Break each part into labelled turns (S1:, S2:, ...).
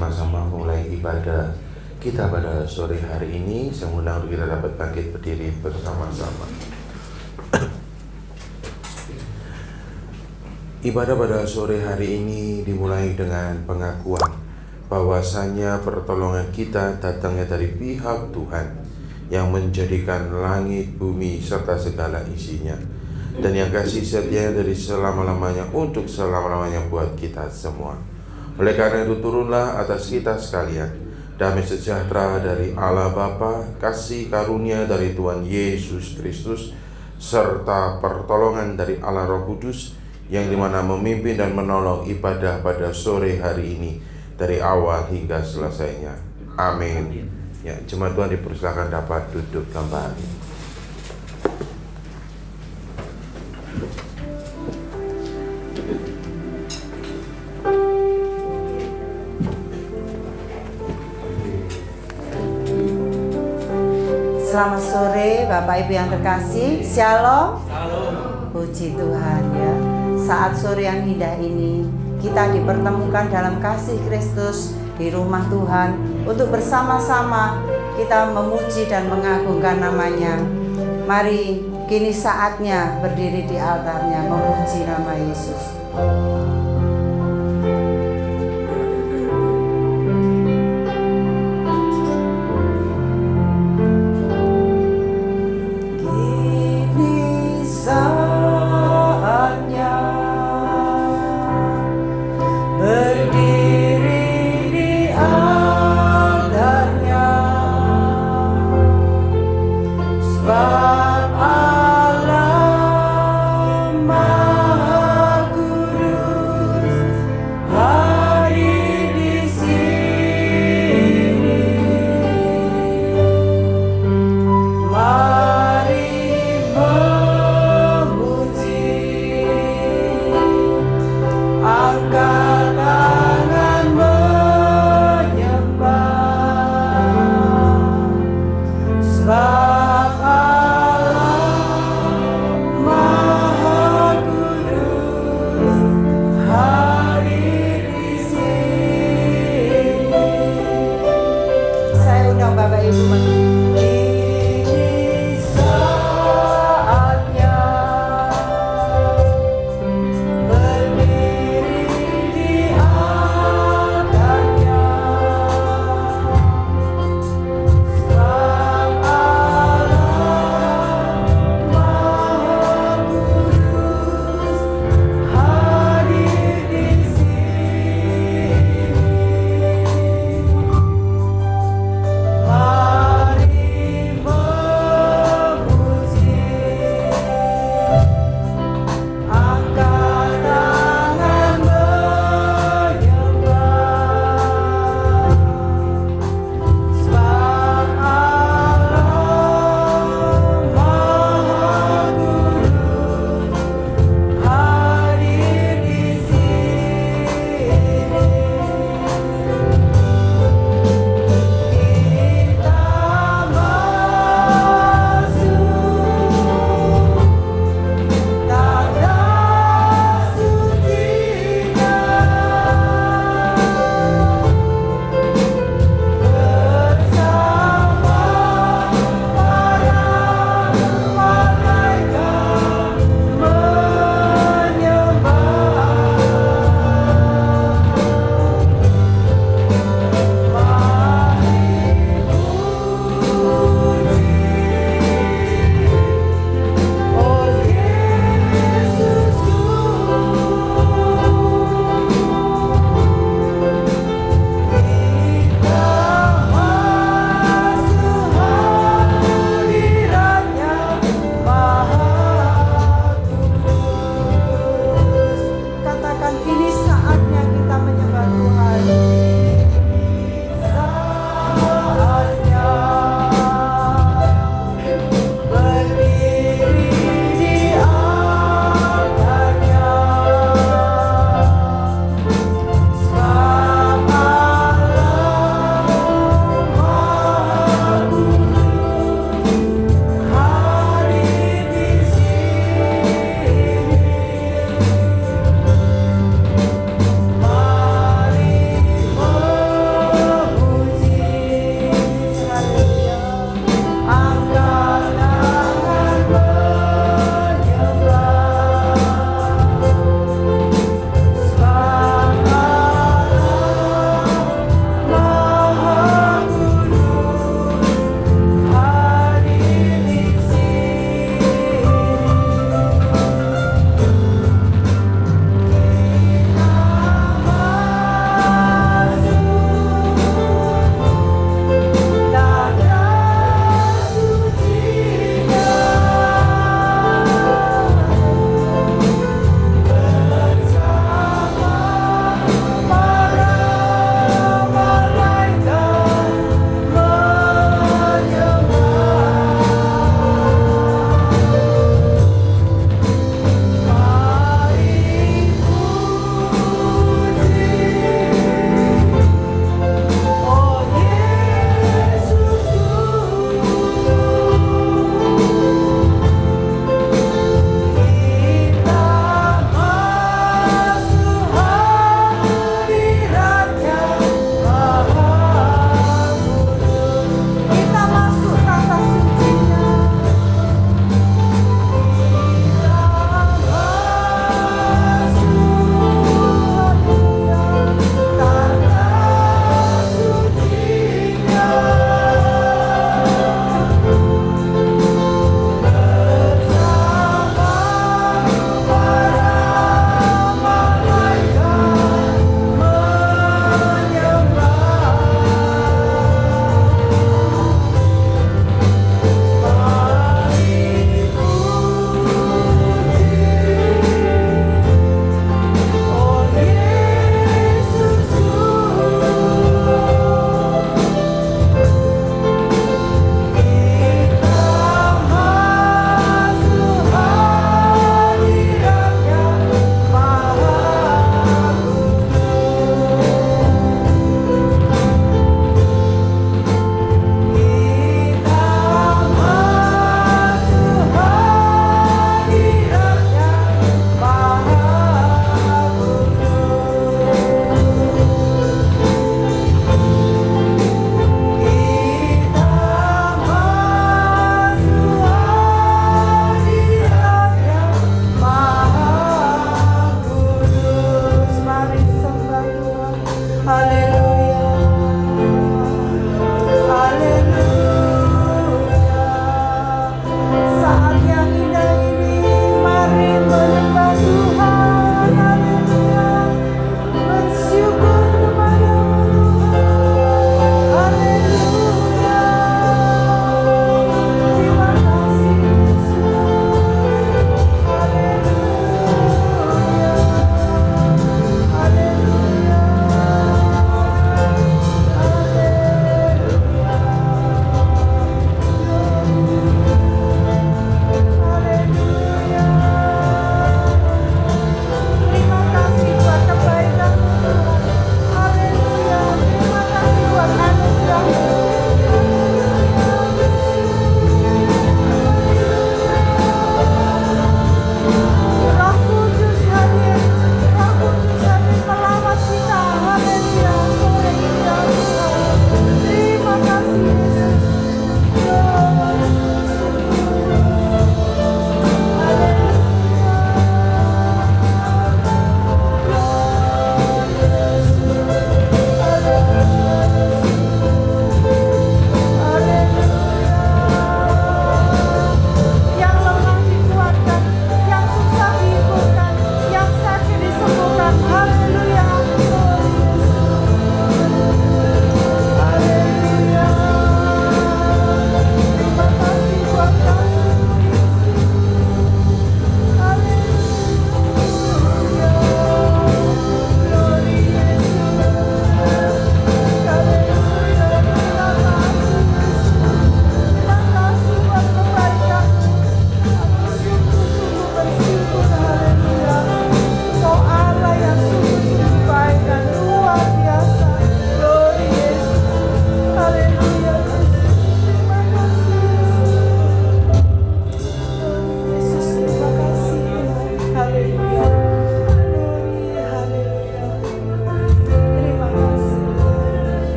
S1: bersama-sama mulai ibadah kita pada sore hari ini. Saya undang kita dapat bangkit berdiri bersama-sama. Ibadah pada sore hari ini dimulai dengan pengakuan bahwasanya pertolongan kita datangnya dari pihak Tuhan yang menjadikan langit, bumi, serta segala isinya, dan yang kasih setia dari selama-lamanya untuk selama-lamanya buat kita semua. Oleh karena itu turunlah atas kita sekalian damai sejahtera dari Allah Bapa, kasih karunia dari Tuhan Yesus Kristus, serta pertolongan dari Allah Roh Kudus yang dimana memimpin dan menolong ibadah pada sore hari ini dari awal hingga selesainya. Amin. Ya, jemaat Tuhan dipersilakan dapat duduk kembali.
S2: Selamat sore Bapak Ibu yang terkasih. Shalom. Puji Tuhan ya. Saat sore yang indah ini kita dipertemukan dalam kasih Kristus di rumah Tuhan untuk bersama-sama kita memuji dan mengagungkan namanya. Mari kini saatnya berdiri di altarnya memuji nama Yesus.
S3: Allah Maha Guru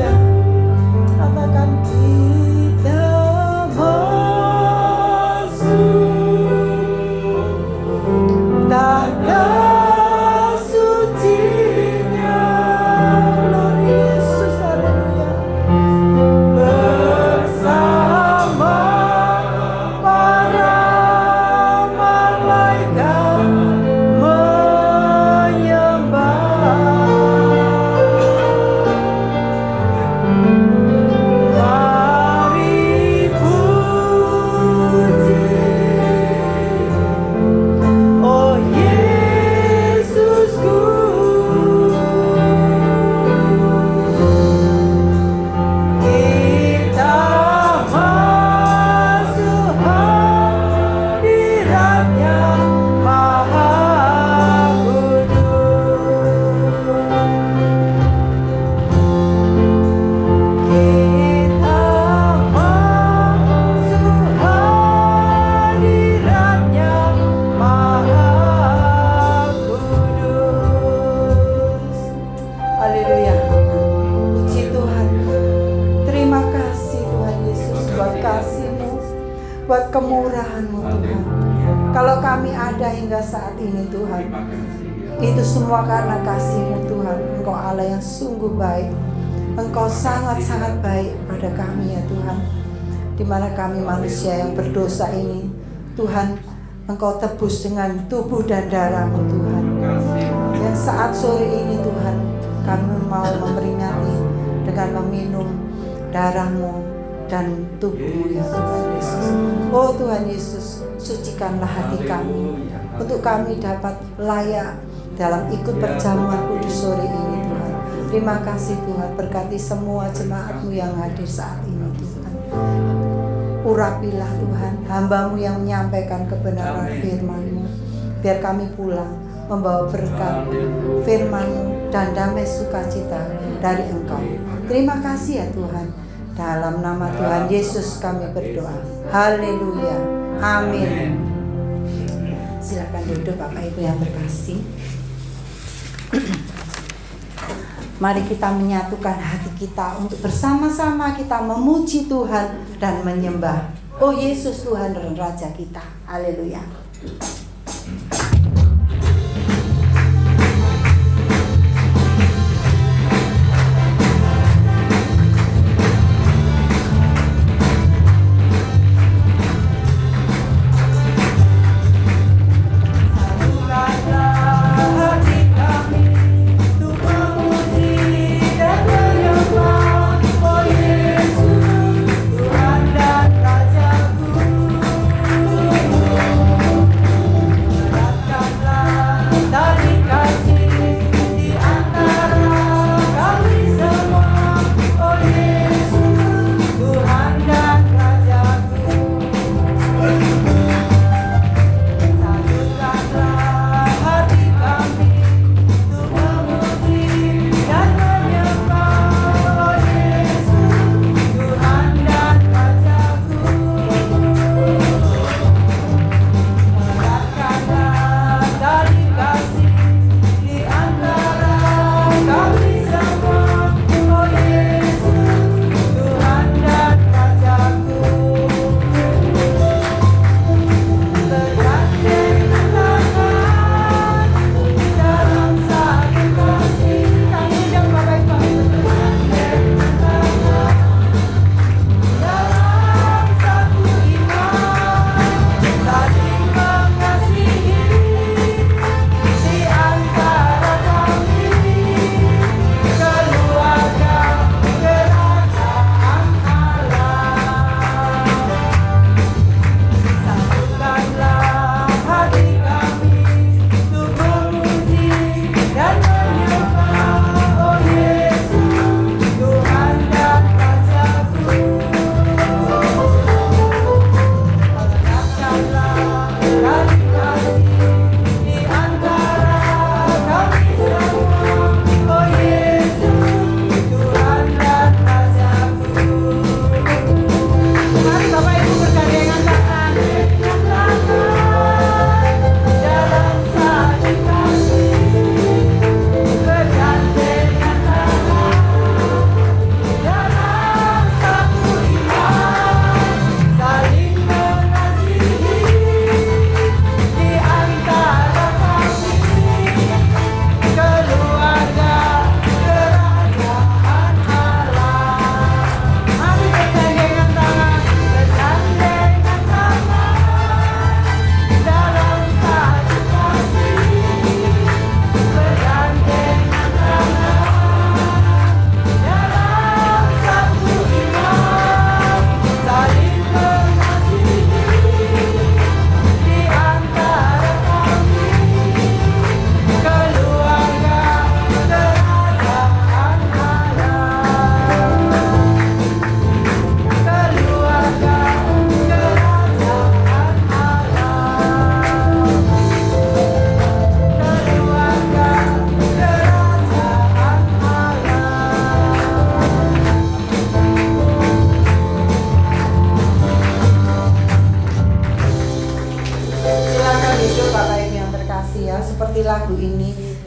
S2: Haleluya. Katakan kita masuk tahta suci-Nya. Lord Yesus, haleluya. Bersama para malaikat menyembah. Mari puji, oh Yesusku. Kita masuk hadirat-Nya Maha Kudus. Kita masuk hadirat-Nya Maha Kudus. Haleluya. Puji Tuhan. Terima kasih Tuhan Yesus buat kasih-Mu, buat kemurahan-Mu Tuhan. Kalau kami ada hingga saat ini Tuhan, itu semua karena kasih-Mu Tuhan. Engkau Allah yang sungguh baik. Engkau sangat-sangat baik pada kami ya Tuhan. Di mana kami manusia yang berdosa ini, Tuhan, Engkau tebus dengan tubuh dan darah-Mu Tuhan. Yang saat sore ini Tuhan, kami mau memperingati dengan meminum darah-Mu dan tubuh-Mu ya Tuhan Yesus. Oh Tuhan Yesus, sucikanlah hati kami untuk kami dapat layak dalam ikut perjamuan kudus sore ini Tuhan. Terima kasih Tuhan, berkati semua jemaat-Mu yang hadir saat ini Tuhan. Urapilah Tuhan hamba-Mu yang menyampaikan kebenaran firman-Mu, biar kami pulang membawa berkat firman-Mu dan damai sukacita dari Engkau. Terima kasih ya Tuhan. Dalam nama Tuhan Yesus kami berdoa. Haleluya. Amin. Silakan duduk Bapak Ibu yang terkasih. Mari kita menyatukan hati kita untuk bersama-sama kita memuji Tuhan dan menyembah. Oh Yesus Tuhan dan Raja kita. Haleluya.
S3: Tuhan dan Rajaku.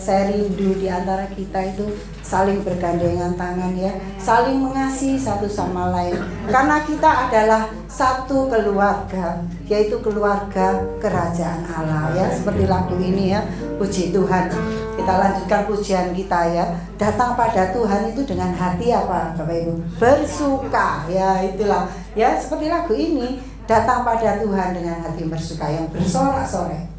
S2: Saya rindu di antara kita itu saling bergandengan tangan ya, saling mengasihi satu sama lain. Karena kita adalah satu keluarga, yaitu keluarga kerajaan Allah ya. Seperti lagu ini ya, puji Tuhan. Kita lanjutkan pujian kita ya. Datang pada Tuhan itu dengan hati apa Bapak Ibu? Bersuka ya, itulah ya, seperti lagu ini. Datang pada Tuhan dengan hati bersuka yang bersorak-sorai.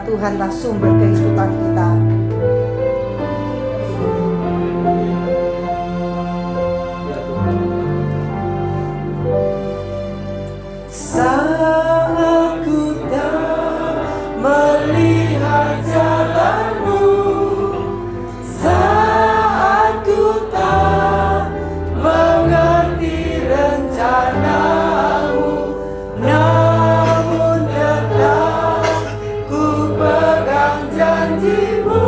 S2: Tuhanlah sumber kehidupan kita. Saat ku tak melihat jalanmu, saat ku tak mengerti rencanamu, namun tetap ku pegang janjimu.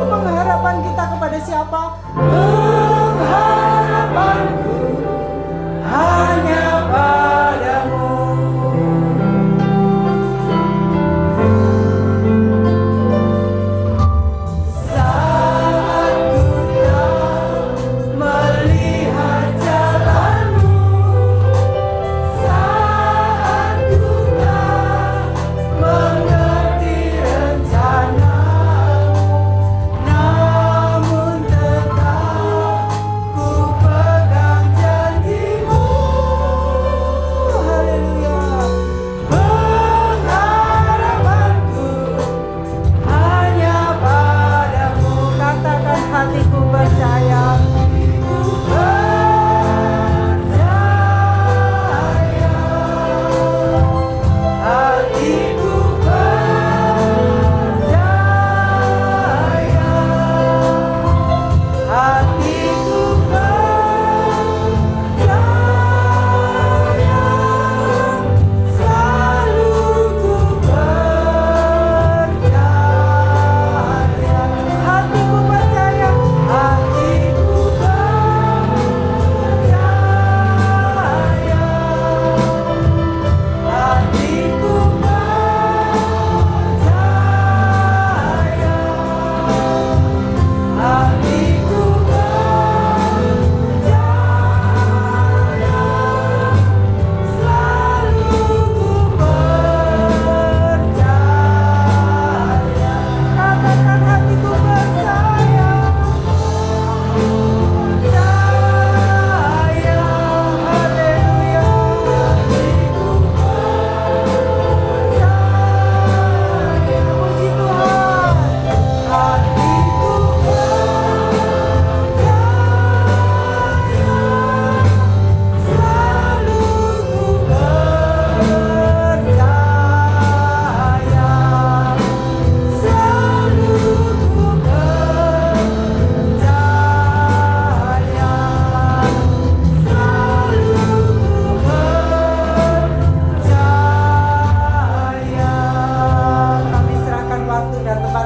S2: Pengharapan kita kepada siapa? Pengharapanku hanya padamu.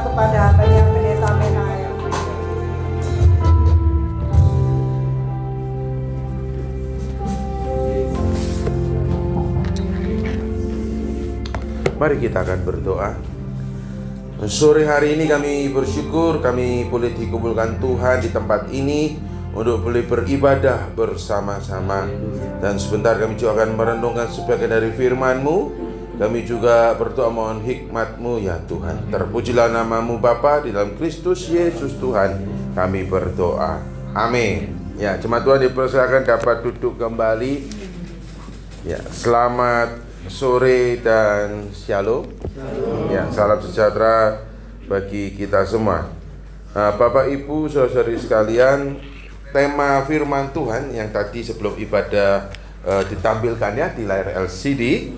S2: kepada apa yang pendeta Menahem.
S1: Mari kita akan berdoa. Sore hari ini kami bersyukur kami boleh dikumpulkan Tuhan di tempat ini untuk boleh beribadah bersama-sama. Dan sebentar kami juga akan merenungkan sebagian dari firman-Mu. Kami juga berdoa mohon hikmat-Mu ya Tuhan. Terpujilah nama-Mu Bapa di dalam Kristus Yesus Tuhan. Kami berdoa. Amin. Ya, jemaat Tuhan dipersilakan dapat duduk kembali. Ya, selamat sore dan shalom. Ya, salam sejahtera bagi kita semua. Bapak Ibu saudara-saudari sekalian, tema firman Tuhan yang tadi sebelum ibadah ditampilkan ya di layar LCD,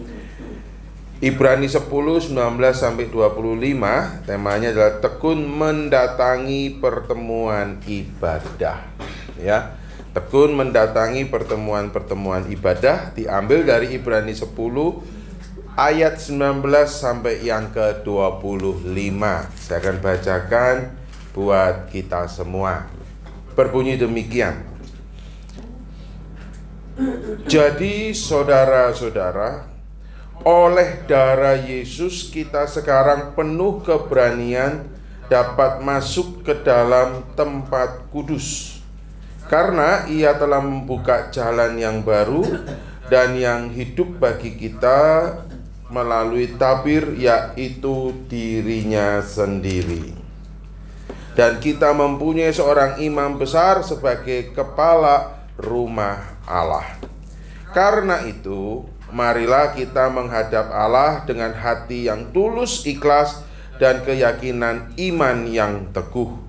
S1: Ibrani 10:19 sampai 25, temanya adalah tekun mendatangi pertemuan ibadah. Ya. Tekun mendatangi pertemuan-pertemuan ibadah, diambil dari Ibrani 10 ayat 19 sampai yang ke-25. Saya akan bacakan buat kita semua. Berbunyi demikian. Jadi saudara-saudara, oleh darah Yesus kita sekarang penuh keberanian dapat masuk ke dalam tempat kudus. Karena Ia telah membuka jalan yang baru dan yang hidup bagi kita melalui tabir, yaitu dirinya sendiri. Dan kita mempunyai seorang imam besar sebagai kepala rumah Allah. Karena itu, marilah kita menghadap Allah dengan hati yang tulus, ikhlas, dan keyakinan iman yang teguh.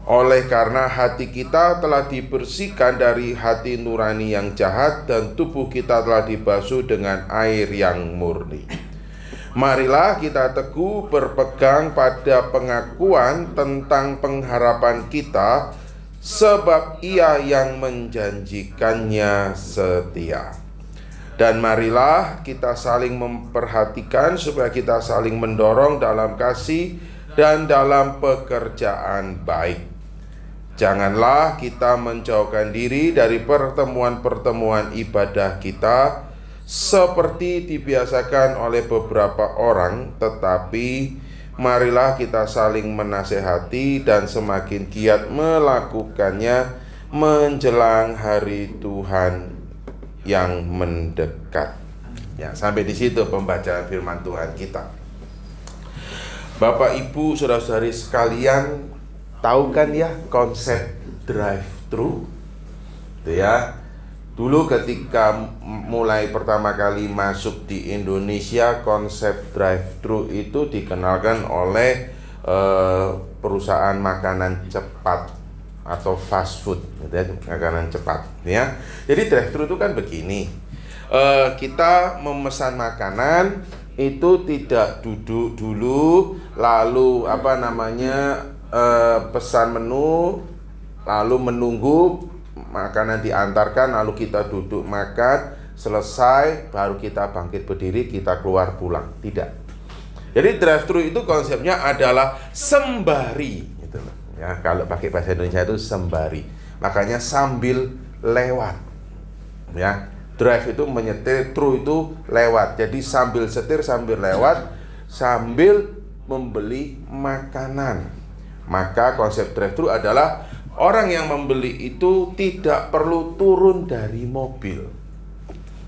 S1: Oleh karena hati kita telah dibersihkan dari hati nurani yang jahat dan tubuh kita telah dibasuh dengan air yang murni. Marilah kita teguh berpegang pada pengakuan tentang pengharapan kita, sebab Ia yang menjanjikannya setia. Dan marilah kita saling memperhatikan supaya kita saling mendorong dalam kasih dan dalam pekerjaan baik. Janganlah kita menjauhkan diri dari pertemuan-pertemuan ibadah kita seperti dibiasakan oleh beberapa orang, tetapi marilah kita saling menasehati dan semakin giat melakukannya menjelang hari Tuhan yang mendekat. Ya, sampai di situ pembacaan firman Tuhan kita. Bapak Ibu saudara-saudari sekalian, tahu kan ya konsep drive-thru? Itu ya. Dulu ketika mulai pertama kali masuk di Indonesia, konsep drive-thru itu dikenalkan oleh perusahaan makanan cepat atau fast food, gitu ya, makanan cepat ya. Jadi drive-thru itu kan begini. Kita memesan makanan itu tidak duduk dulu lalu pesan menu, lalu menunggu makanan diantarkan, lalu kita duduk makan, selesai baru kita bangkit berdiri, kita keluar pulang. Tidak. Jadi drive-thru itu konsepnya adalah sembari, gitu loh. Ya, kalau pakai bahasa Indonesia itu sembari. Makanya sambil lewat. Ya, drive itu menyetir, thru itu lewat. Jadi sambil setir, sambil lewat, sambil membeli makanan. Maka konsep drive-thru adalah orang yang membeli itu tidak perlu turun dari mobil.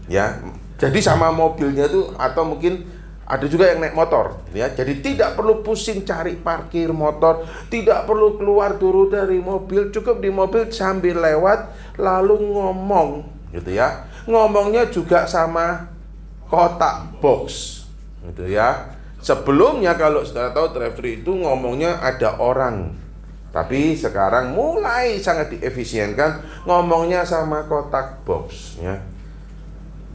S1: Ya, jadi sama mobilnya itu, atau mungkin ada juga yang naik motor, ya. Jadi tidak perlu pusing cari parkir motor, tidak perlu keluar turun dari mobil, cukup di mobil sambil lewat lalu ngomong, gitu ya. Ngomongnya juga sama kotak box, gitu ya. Sebelumnya kalau saudara tahu drive-thru itu ngomongnya ada orang, tapi sekarang mulai sangat diefisienkan, ngomongnya sama kotak box ya.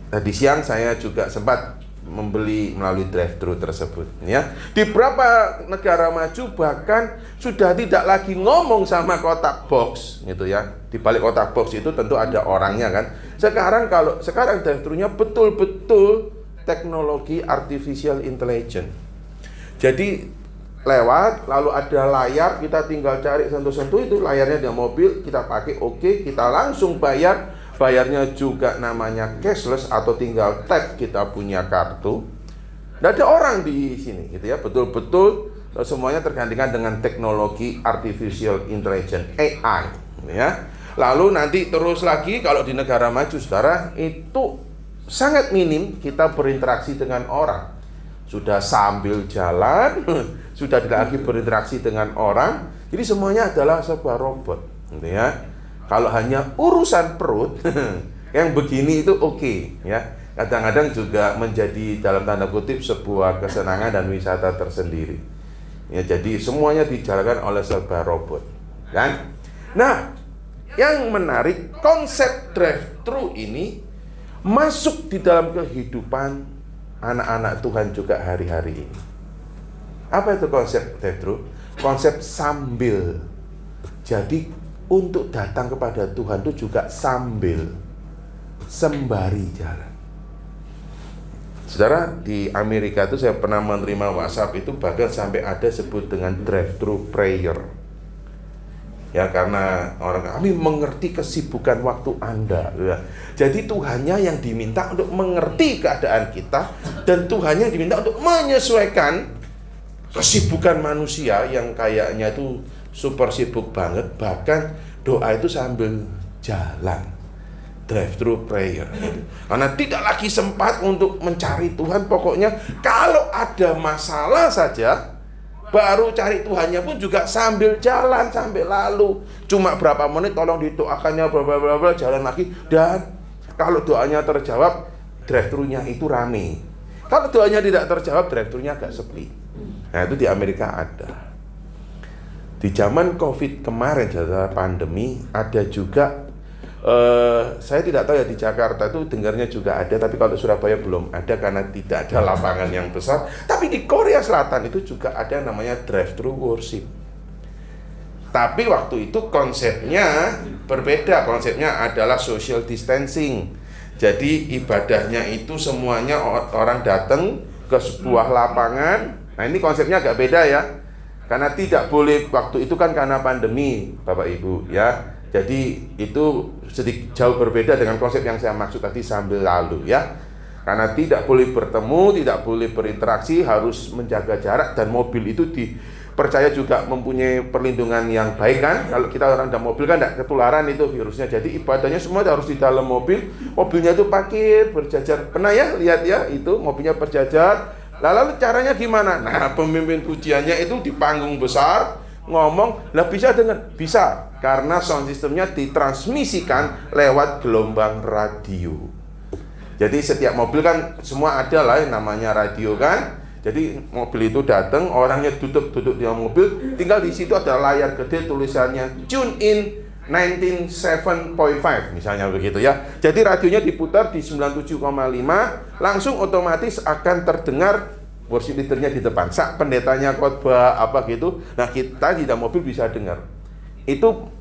S1: Tadi siang saya juga sempat membeli melalui drive-thru tersebut ya. Di beberapa negara maju bahkan sudah tidak lagi ngomong sama kotak box gitu ya. Di balik kotak box itu tentu ada orangnya kan. Sekarang drive-thru-nya betul-betul teknologi artificial intelligence. Jadi lewat, lalu ada layar, kita tinggal cari sentuh-sentuh itu layarnya di mobil, kita pakai, oke, kita langsung bayar. Bayarnya juga namanya cashless atau tinggal tap, kita punya kartu. Tidak ada orang di sini gitu ya, betul-betul semuanya tergantikan dengan teknologi artificial intelligence AI ya. Lalu nanti terus lagi kalau di negara maju saudara itu sangat minim kita berinteraksi dengan orang. Sudah sambil jalan, sudah tidak lagi berinteraksi dengan orang. Jadi semuanya adalah sebuah robot gitu ya. Kalau hanya urusan perut yang begini itu oke ya. Kadang-kadang juga menjadi dalam tanda kutip sebuah kesenangan dan wisata tersendiri. Ya, jadi semuanya dijalankan oleh sebuah robot, kan? Nah, yang menarik konsep drive-thru ini masuk di dalam kehidupan anak-anak Tuhan juga hari-hari ini. Apa itu konsep drive-thru? Konsep sambil. Jadi untuk datang kepada Tuhan itu juga sambil, sembari jalan. Saudara, di Amerika itu saya pernah menerima WhatsApp itu bahkan sampai ada sebut dengan drive-thru prayer. Ya, karena orang kami mengerti kesibukan waktu Anda ya. Jadi Tuhannya yang diminta untuk mengerti keadaan kita, dan Tuhannya yang diminta untuk menyesuaikan kesibukan manusia yang kayaknya itu super sibuk banget. Bahkan doa itu sambil jalan, drive-thru prayer karena tidak lagi sempat untuk mencari Tuhan. Pokoknya kalau ada masalah saja baru cari Tuhannya pun juga sambil jalan, sambil lalu. Cuma berapa menit tolong didoakannya, bla bla jalan lagi. Dan kalau doanya terjawab, drive-thru-nya itu rame. Kalau doanya tidak terjawab, drive-thru-nya agak sepi. Nah, itu di Amerika ada. Di zaman COVID kemarin, pandemi, ada juga saya tidak tahu ya di Jakarta itu dengarnya juga ada, tapi kalau Surabaya belum ada karena tidak ada lapangan yang besar. Tapi di Korea Selatan itu juga ada namanya drive-thru worship. Tapi waktu itu konsepnya berbeda, konsepnya adalah social distancing. Jadi ibadahnya itu semuanya orang datang ke sebuah lapangan. Nah, ini konsepnya agak beda ya. Karena tidak boleh, waktu itu kan karena pandemi Bapak Ibu ya. Jadi itu sedikit jauh berbeda dengan konsep yang saya maksud tadi sambil lalu ya. Karena tidak boleh bertemu, tidak boleh berinteraksi, harus menjaga jarak, dan mobil itu dipercaya juga mempunyai perlindungan yang baik kan. Kalau kita orang dalam mobil kan tidak ketularan itu virusnya. Jadi ibadahnya semua harus di dalam mobil. Mobilnya itu parkir berjajar. Pernah ya lihat ya itu mobilnya berjajar. Lalu caranya gimana? Nah, pemimpin pujiannya itu di panggung besar ngomong, lah bisa dengar? Bisa, karena sound systemnya ditransmisikan lewat gelombang radio. Jadi setiap mobil kan semua ada lah yang namanya radio kan. Jadi mobil itu datang, orangnya duduk di dalam mobil, tinggal di situ ada layar gede tulisannya tune in 97.5 misalnya begitu ya. Jadi radionya diputar di 97,5, langsung otomatis akan terdengar worship leadernya di depan, sak pendetanya khotbah apa gitu. Nah, kita di dalam mobil bisa dengar. Itu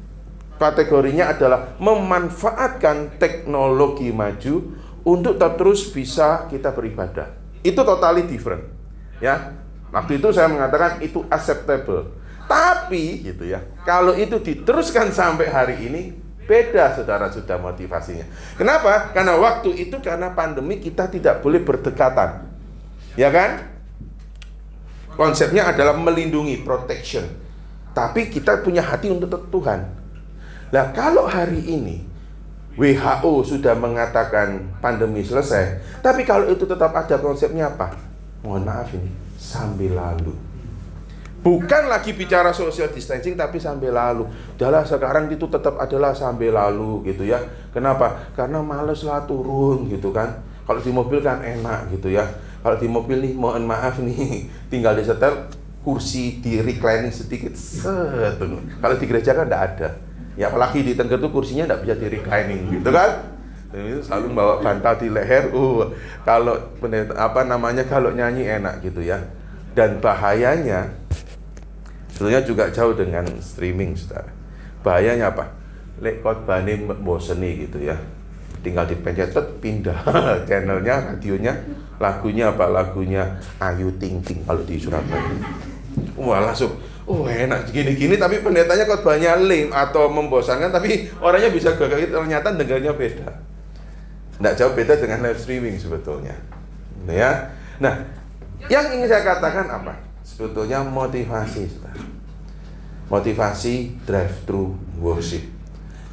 S1: kategorinya adalah memanfaatkan teknologi maju untuk terus bisa kita beribadah. Itu totally different ya. Waktu itu saya mengatakan itu acceptable. Tapi gitu ya, kalau itu diteruskan sampai hari ini beda saudara, sudah motivasinya. Kenapa? Karena waktu itu karena pandemi kita tidak boleh berdekatan. Ya kan? Konsepnya adalah melindungi, protection. Tapi kita punya hati untuk Tuhan. Nah, kalau hari ini WHO sudah mengatakan pandemi selesai, tapi kalau itu tetap ada konsepnya apa? Mohon maaf ini, sambil lalu. Bukan lagi bicara social distancing, tapi sambil lalu. Dalam sekarang itu tetap adalah sambil lalu gitu ya. Kenapa? Karena males lah turun gitu kan. Kalau di mobil kan enak gitu ya. Kalau di mobil nih, mohon maaf nih, tinggal disetel, kursi di reclining sedikit. Kalau di gereja kan tidak ada. Ya apalagi di Tengger tuh kursinya tidak bisa di reclining gitu kan. Selalu bawa bantal di leher. Kalau kalau nyanyi enak gitu ya. Dan bahayanya sebetulnya juga jauh dengan streaming, saudara. Bahayanya apa? Lek khotbahne mboseni gitu ya. Tinggal dipencet, pindah channelnya, radionya, lagunya apa? Lagunya Ayu Ting Ting kalau di Surabaya. Wah, langsung, enak gini-gini, tapi pendetanya khotbahnya lame atau membosankan, tapi orangnya bisa gagal. Ternyata dengarnya beda. Nggak jauh beda dengan live streaming sebetulnya. Ya. Nah, yang ingin saya katakan apa? Sebetulnya motivasi. Motivasi drive-thru worship.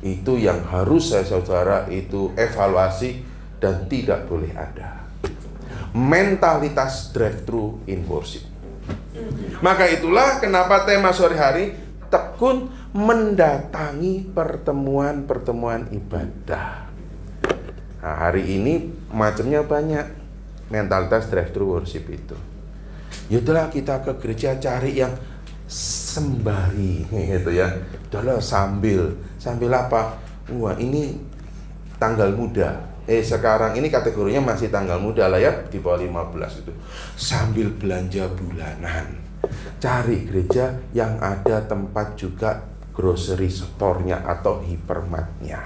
S1: Itu yang harus saudara itu evaluasi dan tidak boleh ada. Mentalitas drive-thru in worship. Maka itulah kenapa tema sore hari tekun mendatangi pertemuan-pertemuan ibadah. Nah, hari ini macamnya banyak mentalitas drive-thru worship itu. Yaudahlah kita ke gereja cari yang sembari gitu ya. Udahlah sambil apa? Wah, ini tanggal muda. Sekarang ini kategorinya masih tanggal muda lah ya, di bawah 15 itu. Sambil belanja bulanan. Cari gereja yang ada tempat juga grocery store-nya atau hypermarket-nya.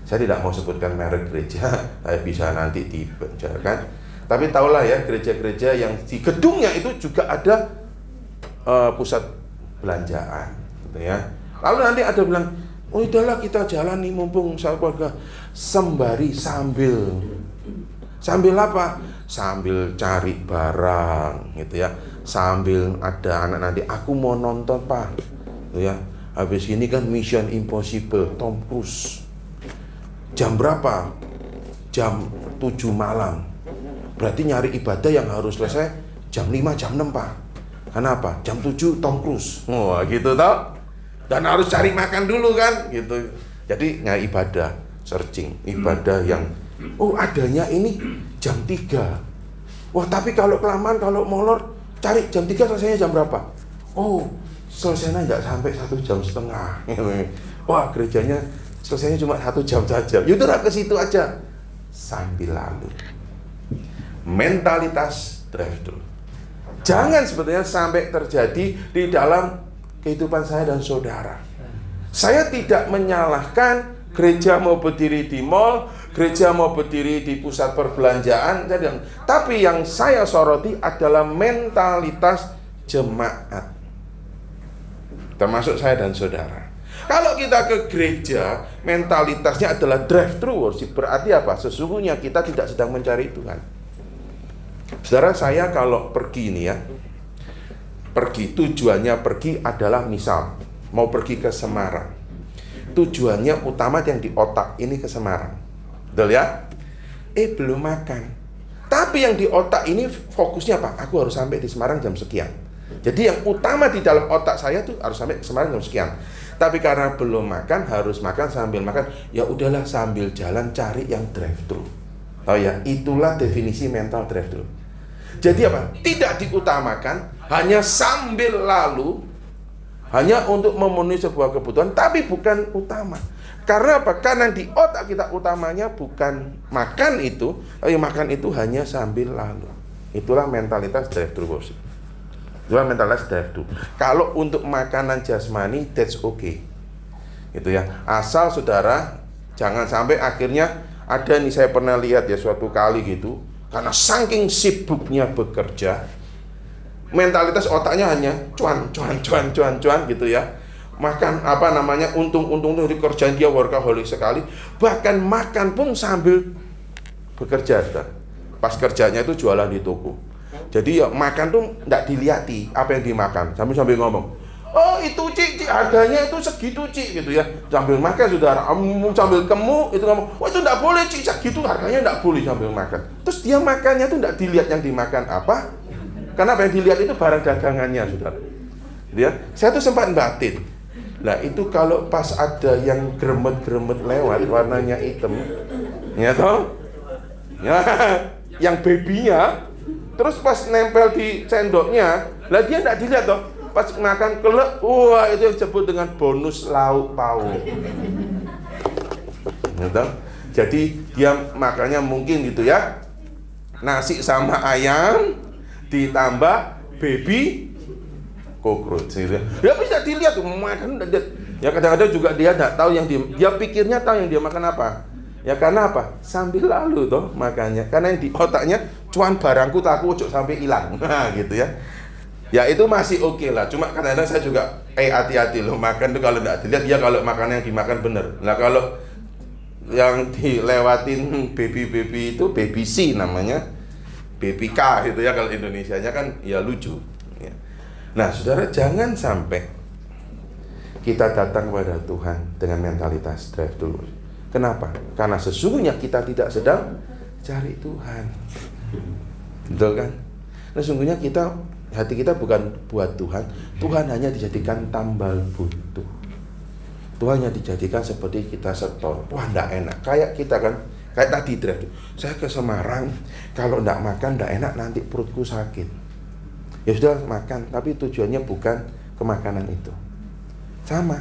S1: Saya tidak mau sebutkan merek gereja, saya bisa nanti dibacakan. Tapi tahulah ya, gereja-gereja yang di gedungnya itu juga ada pusat belanjaan gitu ya. Lalu nanti ada bilang, udahlah kita jalan nih mumpung keluarga, sembari sambil apa? Sambil cari barang gitu ya. Sambil ada anak nanti, aku mau nonton Pak gitu ya. Habis ini kan Mission Impossible Tom Cruise. Jam berapa? Jam 7 malam. Berarti nyari ibadah yang harus selesai jam 5, jam 6 Pak. Kenapa? Jam 7 Tom Cruise. Wah, gitu toh. Dan harus cari makan dulu kan, gitu. Jadi nyari ibadah, searching ibadah yang adanya ini jam 3. Wah, tapi kalau kelamaan, kalau molor, cari jam 3 selesainya jam berapa? Selesainya nggak sampai 1,5 jam. Wah, gerejanya selesainya cuma 1 jam saja. Yaudah ke situ aja. Sambil lalu. Mentalitas drive-thru. Jangan sebetulnya sampai terjadi di dalam kehidupan saya dan saudara. Saya tidak menyalahkan gereja mau berdiri di mall, gereja mau berdiri di pusat perbelanjaan, tapi yang saya soroti adalah mentalitas jemaat, termasuk saya dan saudara. Kalau kita ke gereja, mentalitasnya adalah drive-thru worship, berarti apa? Sesungguhnya kita tidak sedang mencari Tuhan. Saudara, saya kalau pergi nih ya, tujuannya pergi adalah misal mau pergi ke Semarang, tujuannya utama yang di otak ini ke Semarang, betul ya? Belum makan, tapi yang di otak ini fokusnya apa? Aku harus sampai di Semarang jam sekian. Jadi yang utama di dalam otak saya tuh harus sampai ke Semarang jam sekian. Tapi karena belum makan, harus makan sambil makan. Ya udahlah, sambil jalan cari yang drive-thru. Oh ya, itulah definisi mental drive-thru. Jadi apa? Tidak diutamakan, hanya sambil lalu, hanya untuk memenuhi sebuah kebutuhan, tapi bukan utama. Karena apa? Karena di otak kita utamanya bukan makan itu, tapi makan itu hanya sambil lalu. Itulah mentalitas drive-thru worship. Itulah mentalitas drive-thru. Kalau untuk makanan jasmani, that's okay. Gitu ya. Asal saudara jangan sampai akhirnya ada nih, saya pernah lihat ya suatu kali gitu. Karena saking sibuknya bekerja, mentalitas otaknya hanya cuan gitu ya. Makan untung dari kerjaan dia workaholic sekali. Bahkan makan pun sambil bekerja. Pas kerjanya itu jualan di toko. Jadi ya makan tuh enggak diliati apa yang dimakan. Sambil ngomong, itu Cik, harganya itu segitu Cik gitu ya. Sambil makan saudara, sambil kemu itu ngomong, itu enggak boleh Cik, segitu harganya enggak boleh sambil makan. Terus dia makannya tuh enggak dilihat yang dimakan apa. Karena apa yang dilihat itu barang dagangannya saudara. Gitu ya. Saya tuh sempat batin. Nah itu kalau pas ada yang gremet-gremet lewat warnanya hitam, ya toh, ya, yang babynya, terus pas nempel di sendoknya, lah dia enggak dilihat toh. Pas makan kelek, wah itu yang disebut dengan bonus lauk pauk. Gitu? Jadi dia makannya mungkin gitu ya, nasi sama ayam ditambah baby cockroach gitu ya. Dia bisa dilihat tuh makan. Ya kadang-kadang juga dia tidak tahu yang dia pikirnya tahu yang dia makan apa. Ya karena apa? Sambil lalu toh makannya. Karena yang di otaknya cuan barangku tak ojo sampai hilang. Nah gitu ya. Ya itu masih oke lah. Cuma kadang-kadang saya juga hati-hati loh, makan tuh kalau nggak dilihat, ya kalau makan yang dimakan bener. Nah kalau yang dilewatin baby itu baby C namanya, baby K gitu ya kalau Indonesianya kan ya lucu ya. Nah saudara, jangan sampai kita datang kepada Tuhan dengan mentalitas drive dulu. Kenapa? Karena sesungguhnya kita tidak sedang cari Tuhan, betul kan? Nah sesungguhnya hati kita bukan buat Tuhan. Tuhan hanya dijadikan tambal butuh. Tuhan hanya dijadikan seperti kita setor. Wah, enggak enak. Kayak kita kan, kayak tadi drive. Saya ke Semarang, kalau enggak makan enggak enak, nanti perutku sakit. Ya sudah makan, tapi tujuannya bukan ke makanan itu. Sama.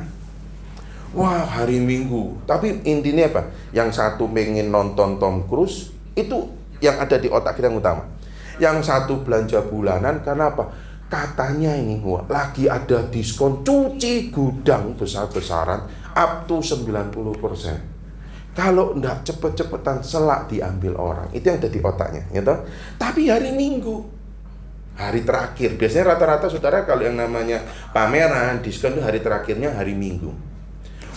S1: Wah, hari Minggu. Tapi intinya apa? Yang satu pengen nonton Tom Cruise, itu yang ada di otak kita yang utama. Yang satu belanja bulanan karena apa? Katanya ini lagi ada diskon cuci gudang besar-besaran up to 90%. Kalau enggak cepet-cepetan selak diambil orang. Itu yang ada di otaknya, gitu. Tapi hari Minggu, hari terakhir, biasanya rata-rata saudara kalau yang namanya pameran, diskon itu hari terakhirnya hari Minggu.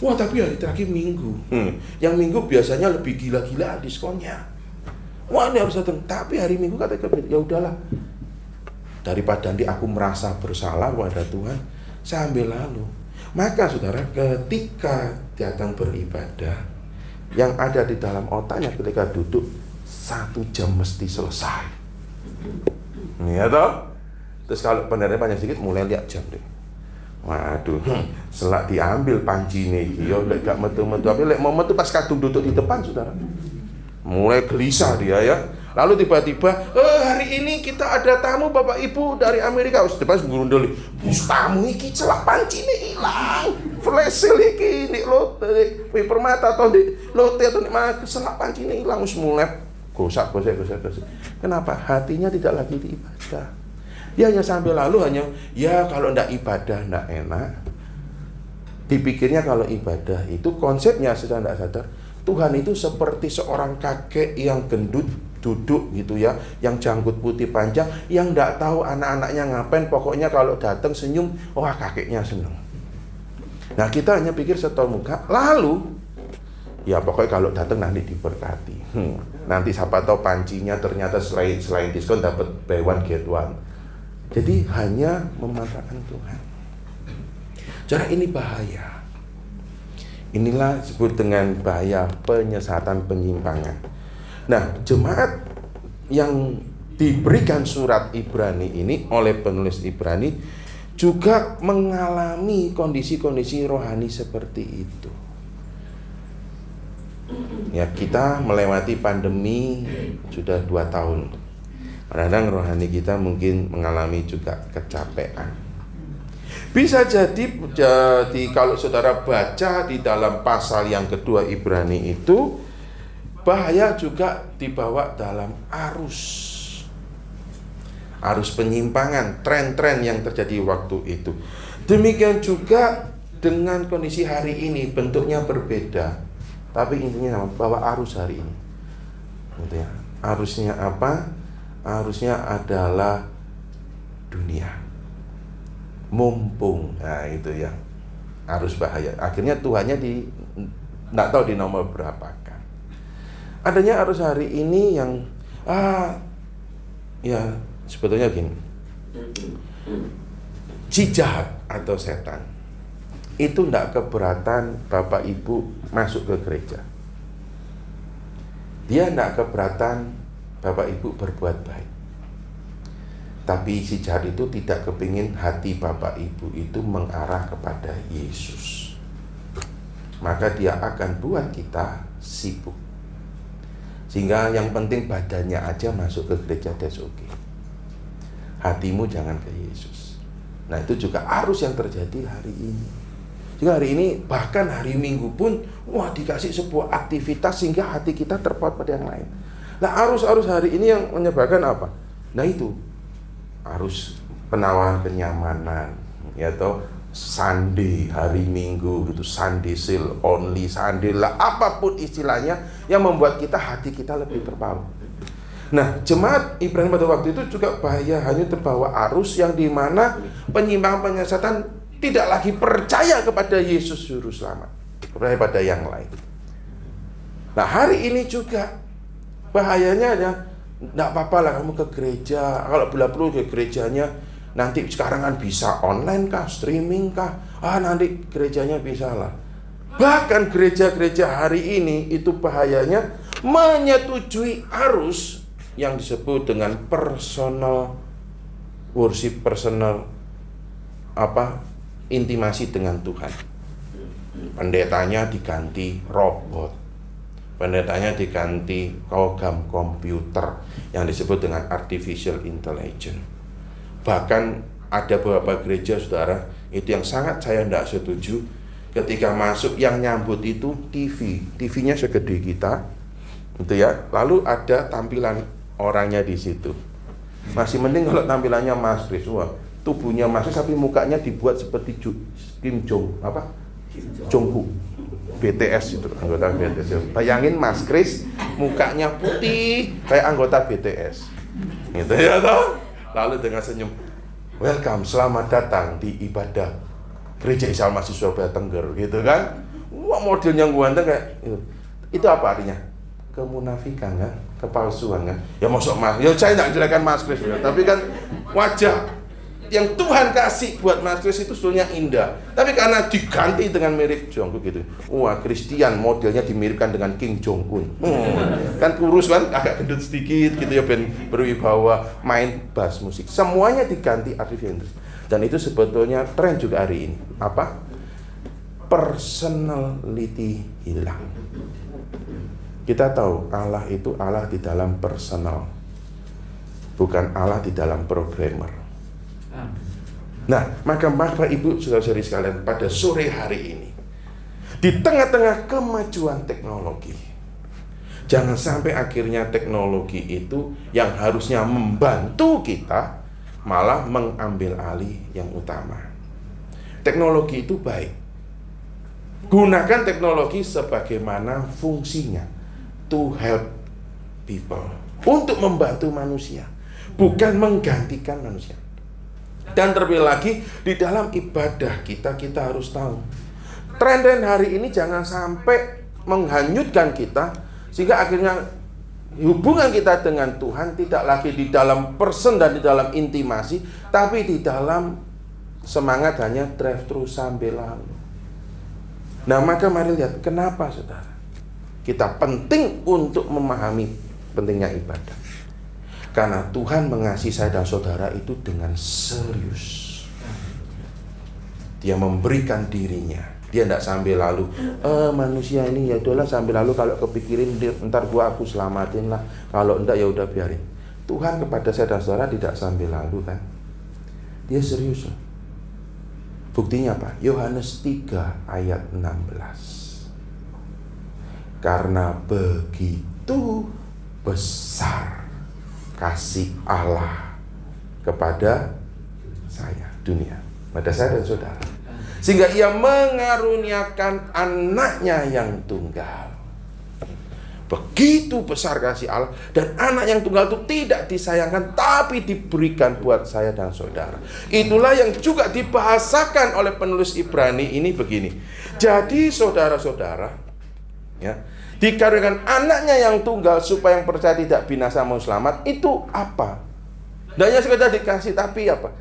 S1: Wah, tapi hari terakhir Minggu. Yang Minggu biasanya lebih gila-gila diskonnya. Wah, ini harus datang. Tapi hari Minggu kata ya udahlah. Daripada nanti aku merasa bersalah kepada Tuhan, saya ambil lalu. Maka saudara, ketika datang beribadah, yang ada di dalam otaknya ketika duduk 1 jam mesti selesai. Ya toh? Terus kalau benernya panjang sedikit, mulai lihat jam deh. Waduh, selak diambil panci nih. Yo, lek gak metu-metu, tapi lek mau metu pas kadung duduk di depan, saudara. Mulai gelisah dia ya. Lalu tiba-tiba, hari ini kita ada tamu Bapak Ibu dari Amerika. Depan gurundul, tamu iki celak panci nih hilang. Flash sale iki nih lote, permata atau di lote atau nih celak panci nih hilang. Mulai gosok. Kenapa? Hatinya tidak lagi di ibadah. Dia hanya sambil lalu hanya, ya kalau ndak ibadah ndak enak. Dipikirnya kalau ibadah itu konsepnya sudah ndak sadar. Tuhan itu seperti seorang kakek yang gendut duduk gitu ya, yang janggut putih panjang, yang nggak tahu anak-anaknya ngapain, pokoknya kalau datang senyum, wah kakeknya seneng. Nah kita hanya pikir setor muka, lalu ya pokoknya kalau datang nanti diberkati. Nanti siapa tahu pancinya ternyata selain diskon dapat buy one get one. Jadi hanya memanfaatkan Tuhan. Cara ini bahaya. Inilah disebut dengan bahaya penyesatan, penyimpangan. Nah, jemaat yang diberikan surat Ibrani ini oleh penulis Ibrani juga mengalami kondisi-kondisi rohani seperti itu. Ya, kita melewati pandemi sudah 2 tahun. Kadang-kadang rohani kita mungkin mengalami juga kecapean. Bisa jadi kalau saudara baca di dalam pasal yang kedua Ibrani itu, bahaya juga dibawa dalam arus penyimpangan, tren-tren yang terjadi waktu itu. Demikian juga dengan kondisi hari ini, bentuknya berbeda, tapi intinya sama, bahwa arus hari ini. Gitu ya. Arusnya apa? Arusnya adalah dunia. Mumpung, nah itu ya arus bahaya. Akhirnya Tuhannya nggak tahu di nomor berapakah. Adanya arus hari ini yang ya sebetulnya gini, si jahat atau setan itu nggak keberatan Bapak Ibu masuk ke gereja. Dia nggak keberatan Bapak Ibu berbuat baik. Tapi si jahat itu tidak kepingin hati Bapak Ibu itu mengarah kepada Yesus. Maka dia akan buat kita sibuk. Sehingga yang penting badannya aja masuk ke gereja, that's okay. Hatimu jangan ke Yesus. Nah itu juga arus yang terjadi hari ini. Juga hari ini, bahkan hari Minggu pun, wah dikasih sebuah aktivitas sehingga hati kita terpaut pada yang lain. Nah arus-arus hari ini yang menyebabkan apa? Nah itu arus penawaran kenyamanan, ya toh, Sunday hari Minggu gitu, Sunday sale, only Sunday lah, apapun istilahnya yang membuat hati kita lebih terpaut. Nah, jemaat Ibrani pada waktu itu juga bahaya, hanya terbawa arus yang dimana penyimpangan penyesatan tidak lagi percaya kepada Yesus Juru Selamat, percaya pada yang lain. Nah, hari ini juga bahayanya ada, enggak apa-apa lah kamu ke gereja, kalau bila perlu ke gerejanya, nanti sekarang kan bisa online kah, streaming kah, nanti gerejanya bisa lah. Bahkan gereja-gereja hari ini itu bahayanya menyetujui arus yang disebut dengan personal worship, personal intimasi dengan Tuhan. Pendetanya diganti robot, pendetanya diganti program komputer yang disebut dengan artificial intelligence. Bahkan ada beberapa gereja, saudara, itu yang sangat saya tidak setuju. Ketika masuk, yang nyambut itu TV-nya segede kita, gitu ya. Lalu ada tampilan orangnya di situ. Masih mending kalau tampilannya Mas Kris, tubuhnya Mas Kris tapi mukanya dibuat seperti Kim Jong-un, BTS itu, anggota BTS. Bayangin Mas Kris mukanya putih kayak anggota BTS, gitu ya toh. Lalu dengan senyum, welcome, selamat datang di ibadah Gereja Isa Al-Masih Surabaya Tengger, gitu kan. Wah, modelnya ganteng kayak itu apa artinya? Kemunafikan kan, kepalsuan kan. Ya masuk Mas, ya saya tidak jelekkan Mas Kris ya, tapi kan wajah yang Tuhan kasih buat Mas Kris itu sebetulnya indah. Tapi karena diganti dengan mirip Jongkook gitu. Wah, Kristian modelnya dimiripkan dengan Kim Jong-un. Kan kurus kan, agak gendut sedikit gitu ya, ben berwibawa, main bass musik. Semuanya diganti artificial. Dan itu sebetulnya tren juga hari ini. Apa? Personality hilang. Kita tahu Allah itu Allah di dalam personal, bukan Allah di dalam programmer. Nah, maka Bapak Ibu saudara-saudari sekalian, pada sore hari ini, di tengah-tengah kemajuan teknologi, jangan sampai akhirnya teknologi itu yang harusnya membantu kita malah mengambil alih yang utama. Teknologi itu baik. Gunakan teknologi sebagaimana fungsinya, to help people, untuk membantu manusia, bukan menggantikan manusia. Dan terlebih lagi di dalam ibadah kita harus tahu tren-tren hari ini jangan sampai menghanyutkan kita, sehingga akhirnya hubungan kita dengan Tuhan tidak lagi di dalam person dan di dalam intimasi, tapi di dalam semangat hanya drive thru sambil lalu. Nah, maka mari lihat kenapa saudara kita penting untuk memahami pentingnya ibadah. Karena Tuhan mengasihi saya dan saudara itu dengan serius. Dia memberikan dirinya. Dia tidak sambil lalu, manusia ini ya udahlah sambil lalu, kalau kepikirin ntar aku selamatin lah, kalau enggak ya udah biarin. Tuhan kepada saya dan saudara tidak sambil lalu kan. Dia serius. Buktinya apa? Yohanes 3 ayat 16. Karena begitu besar kasih Allah kepada saya, dunia, pada saya dan saudara, sehingga ia mengaruniakan anaknya yang tunggal. Begitu besar kasih Allah, dan anak yang tunggal itu tidak disayangkan, tapi diberikan buat saya dan saudara. Itulah yang juga dibahasakan oleh penulis Ibrani ini begini. Jadi saudara-saudara, ya, dikaruniakan anaknya yang tunggal supaya yang percaya tidak binasa mau selamat. Itu apa? Tidak hanya sekedar dikasih, tapi apa?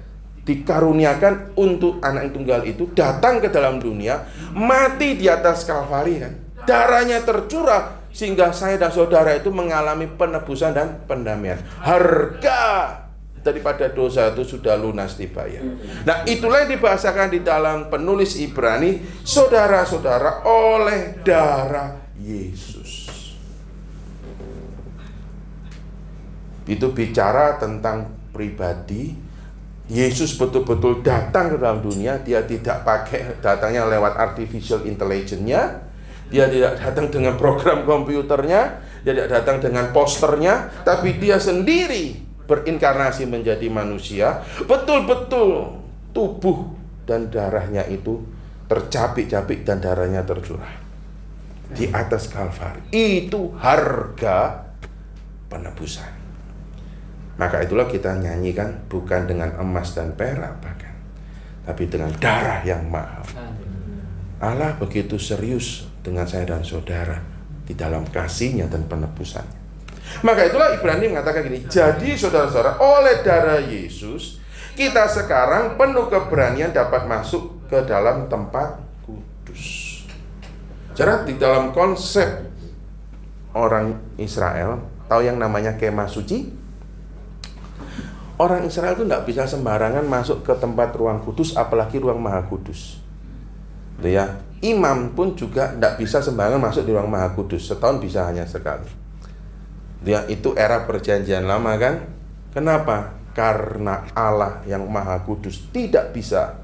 S1: Dikaruniakan untuk anak yang tunggal itu datang ke dalam dunia, mati di atas Kalvari kan. Darahnya tercurah sehingga saya dan saudara itu mengalami penebusan dan pendamaian. Harga daripada dosa itu sudah lunas dibayar. Nah, itulah yang dibahasakan di dalam penulis Ibrani, saudara-saudara, oleh darah Yesus. Itu bicara tentang pribadi. Yesus betul-betul datang ke dalam dunia. Dia tidak pakai datangnya lewat artificial intelligence-nya. Dia tidak datang dengan program komputernya. Dia tidak datang dengan posternya. Tapi dia sendiri berinkarnasi menjadi manusia. Betul-betul tubuh dan darahnya itu tercapik-capik dan darahnya tercurah di atas Kalvari. Itu harga penebusan. Maka itulah kita nyanyikan bukan dengan emas dan perak bahkan, tapi dengan darah yang mahal. Allah begitu serius dengan saya dan saudara di dalam kasih-Nya dan penebusannya. Maka itulah Ibrani mengatakan gini, jadi saudara-saudara, oleh darah Yesus kita sekarang penuh keberanian dapat masuk ke dalam tempat kudus. Jadi di dalam konsep orang Israel, tahu yang namanya kemah suci? Orang Israel itu tidak bisa sembarangan masuk ke tempat ruang kudus, apalagi ruang maha kudus. Ya, imam pun juga tidak bisa sembarangan masuk di ruang maha kudus. Setahun bisa hanya sekali. Ya, itu era perjanjian lama kan? Kenapa? Karena Allah yang maha kudus tidak bisa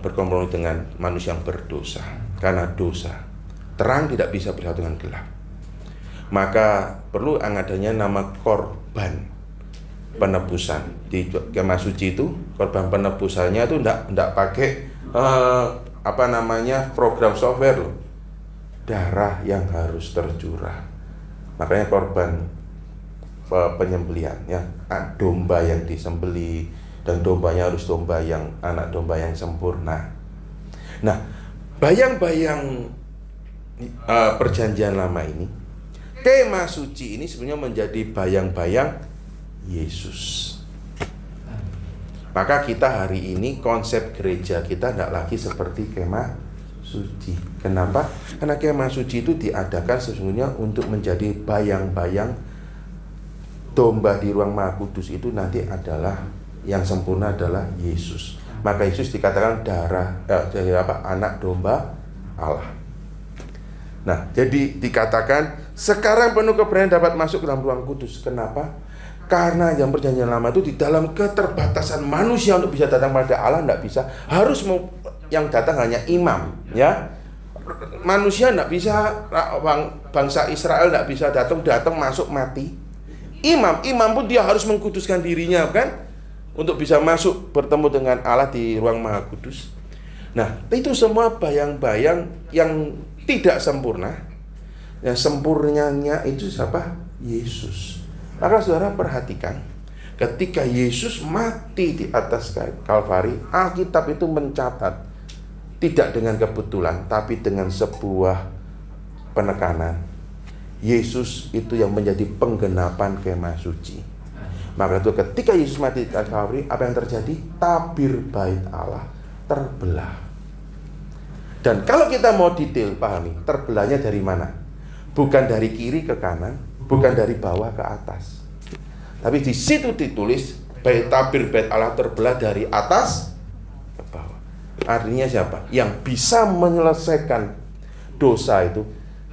S1: berkompromi dengan manusia yang berdosa. Karena dosa, terang tidak bisa bersatu dengan gelap. Maka perlu adanya nama korban penebusan. Di kemah suci itu korban penebusannya itu tidak pakai program software loh. Darah yang harus tercurah. Makanya korban penyembelihan ya, domba yang disembeli, dan dombanya harus anak domba yang sempurna. Nah, bayang-bayang perjanjian lama ini, kemah suci ini sebenarnya menjadi bayang-bayang Yesus. Maka kita hari ini konsep gereja kita tidak lagi seperti kemah suci. Kenapa? Karena kemah suci itu diadakan sesungguhnya untuk menjadi bayang-bayang domba di ruang maha kudus itu nanti adalah yang sempurna adalah Yesus. Maka Yesus dikatakan anak domba Allah. Nah, jadi dikatakan sekarang penuh keberanian dapat masuk ke dalam ruang kudus. Kenapa? Karena yang perjanjian lama itu di dalam keterbatasan manusia untuk bisa datang pada Allah tidak bisa, harus yang datang hanya imam, ya. Manusia tidak bisa, bangsa Israel tidak bisa datang masuk mati. Imam pun dia harus mengkuduskan dirinya kan, untuk bisa masuk bertemu dengan Allah di ruang maha kudus. Nah, itu semua bayang-bayang yang tidak sempurna. Yang sempurnanya itu siapa? Yesus. Maka saudara perhatikan, ketika Yesus mati di atas Kalvari, Alkitab itu mencatat, tidak dengan kebetulan, tapi dengan sebuah penekanan. Yesus itu yang menjadi penggenapan kemah suci. Maka itu ketika Yesus mati di atas Kalvari, apa yang terjadi? Tabir bait Allah terbelah. Dan kalau kita mau detail pahami, terbelahnya dari mana? Bukan dari kiri ke kanan, bukan dari bawah ke atas. Tapi di situ ditulis tabir bait Allah terbelah dari atas ke bawah. Artinya siapa? Yang bisa menyelesaikan dosa itu.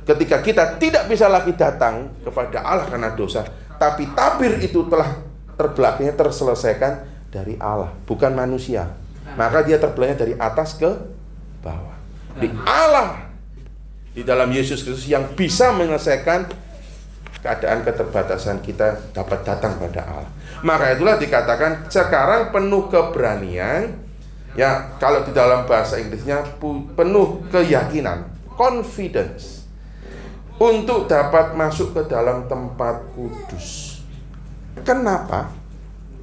S1: Ketika kita tidak bisa lagi datang kepada Allah karena dosa, tapi tabir itu telah terbelahnya terselesaikan dari Allah, bukan manusia. Maka dia terbelahnya dari atas ke bawah. Di Allah, di dalam Yesus Kristus yang bisa menyelesaikan keadaan keterbatasan kita dapat datang pada Allah. Maka itulah dikatakan sekarang penuh keberanian, ya, kalau di dalam bahasa Inggrisnya penuh keyakinan, confidence, untuk dapat masuk ke dalam tempat kudus. Kenapa?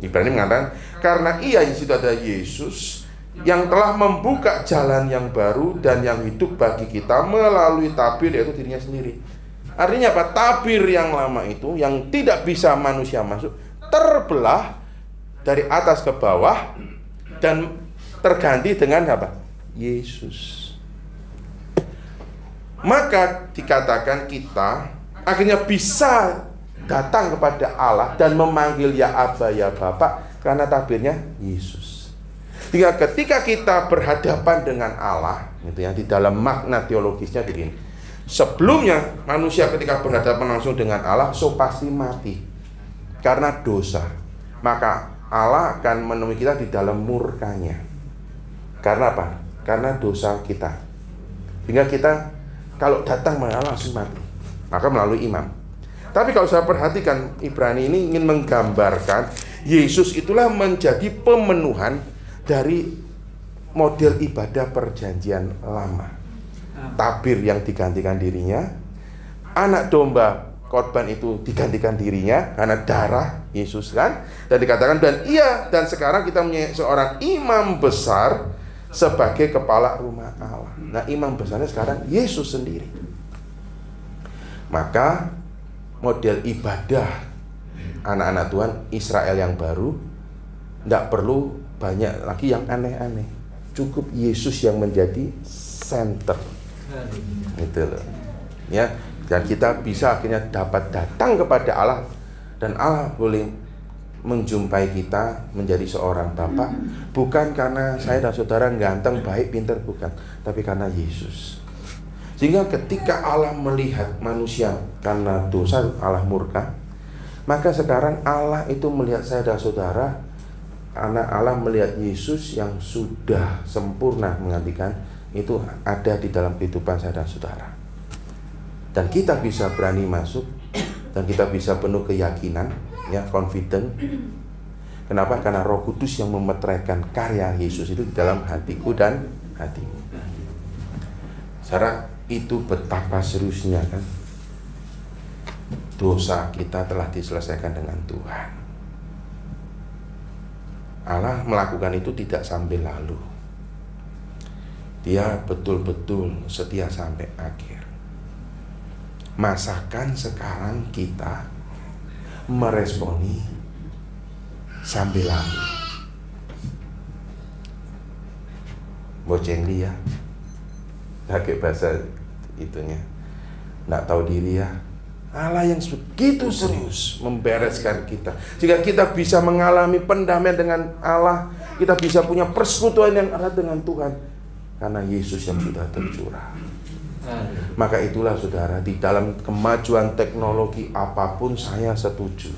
S1: Ibrani mengatakan karena ia di situ ada Yesus yang telah membuka jalan yang baru dan yang hidup bagi kita melalui tabir, yaitu dirinya sendiri. Artinya apa? Tabir yang lama itu yang tidak bisa manusia masuk terbelah dari atas ke bawah dan terganti dengan apa? Yesus. Maka dikatakan kita akhirnya bisa datang kepada Allah dan memanggil ya Aba ya Bapa karena tabirnya Yesus. Ketika kita berhadapan dengan Allah, gitu ya, di dalam makna teologisnya begini. Sebelumnya manusia ketika berhadapan langsung dengan Allah pasti mati karena dosa. Maka Allah akan menemui kita di dalam murkanya. Karena apa? Karena dosa kita. Sehingga kita kalau datang kepada Allah langsung mati. Maka melalui imam. Tapi kalau saya perhatikan, Ibrani ini ingin menggambarkan Yesus itulah menjadi pemenuhan dari model ibadah perjanjian lama. Tabir yang digantikan dirinya, anak domba korban itu digantikan dirinya karena darah Yesus kan. Dan dikatakan dan sekarang kita punya seorang imam besar sebagai kepala rumah Allah. Nah, imam besarnya sekarang Yesus sendiri. Maka model ibadah anak-anak Tuhan Israel yang baru tidak perlu banyak lagi yang aneh-aneh. Cukup Yesus yang menjadi center. Gitu loh. Ya, dan kita bisa akhirnya dapat datang kepada Allah, dan Allah boleh menjumpai kita menjadi seorang Bapa, bukan karena saya dan saudara ganteng, baik, pintar, bukan, tapi karena Yesus. Sehingga ketika Allah melihat manusia karena dosa, Allah murka. Maka sekarang Allah itu melihat saya dan saudara, anak Allah melihat Yesus yang sudah sempurna menggantikan, itu ada di dalam kehidupan saya dan saudara. Dan kita bisa berani masuk, dan kita bisa penuh keyakinan, ya, confident. Kenapa? Karena Roh Kudus yang memeteraikan karya Yesus itu di dalam hatiku dan hatimu. Saudara, itu betapa seriusnya kan? Dosa kita telah diselesaikan dengan Tuhan. Allah melakukan itu tidak sampai lalu. Dia betul-betul setia sampai akhir. Masakan sekarang kita meresponi sambil lalu. Boceng dia, pakai bahasa itunya, nggak tahu diri ya. Allah yang begitu serius membereskan kita, jika kita bisa mengalami pendamaian dengan Allah, kita bisa punya persekutuan yang erat dengan Tuhan karena Yesus yang sudah tercurah. Maka itulah saudara, di dalam kemajuan teknologi apapun saya setuju,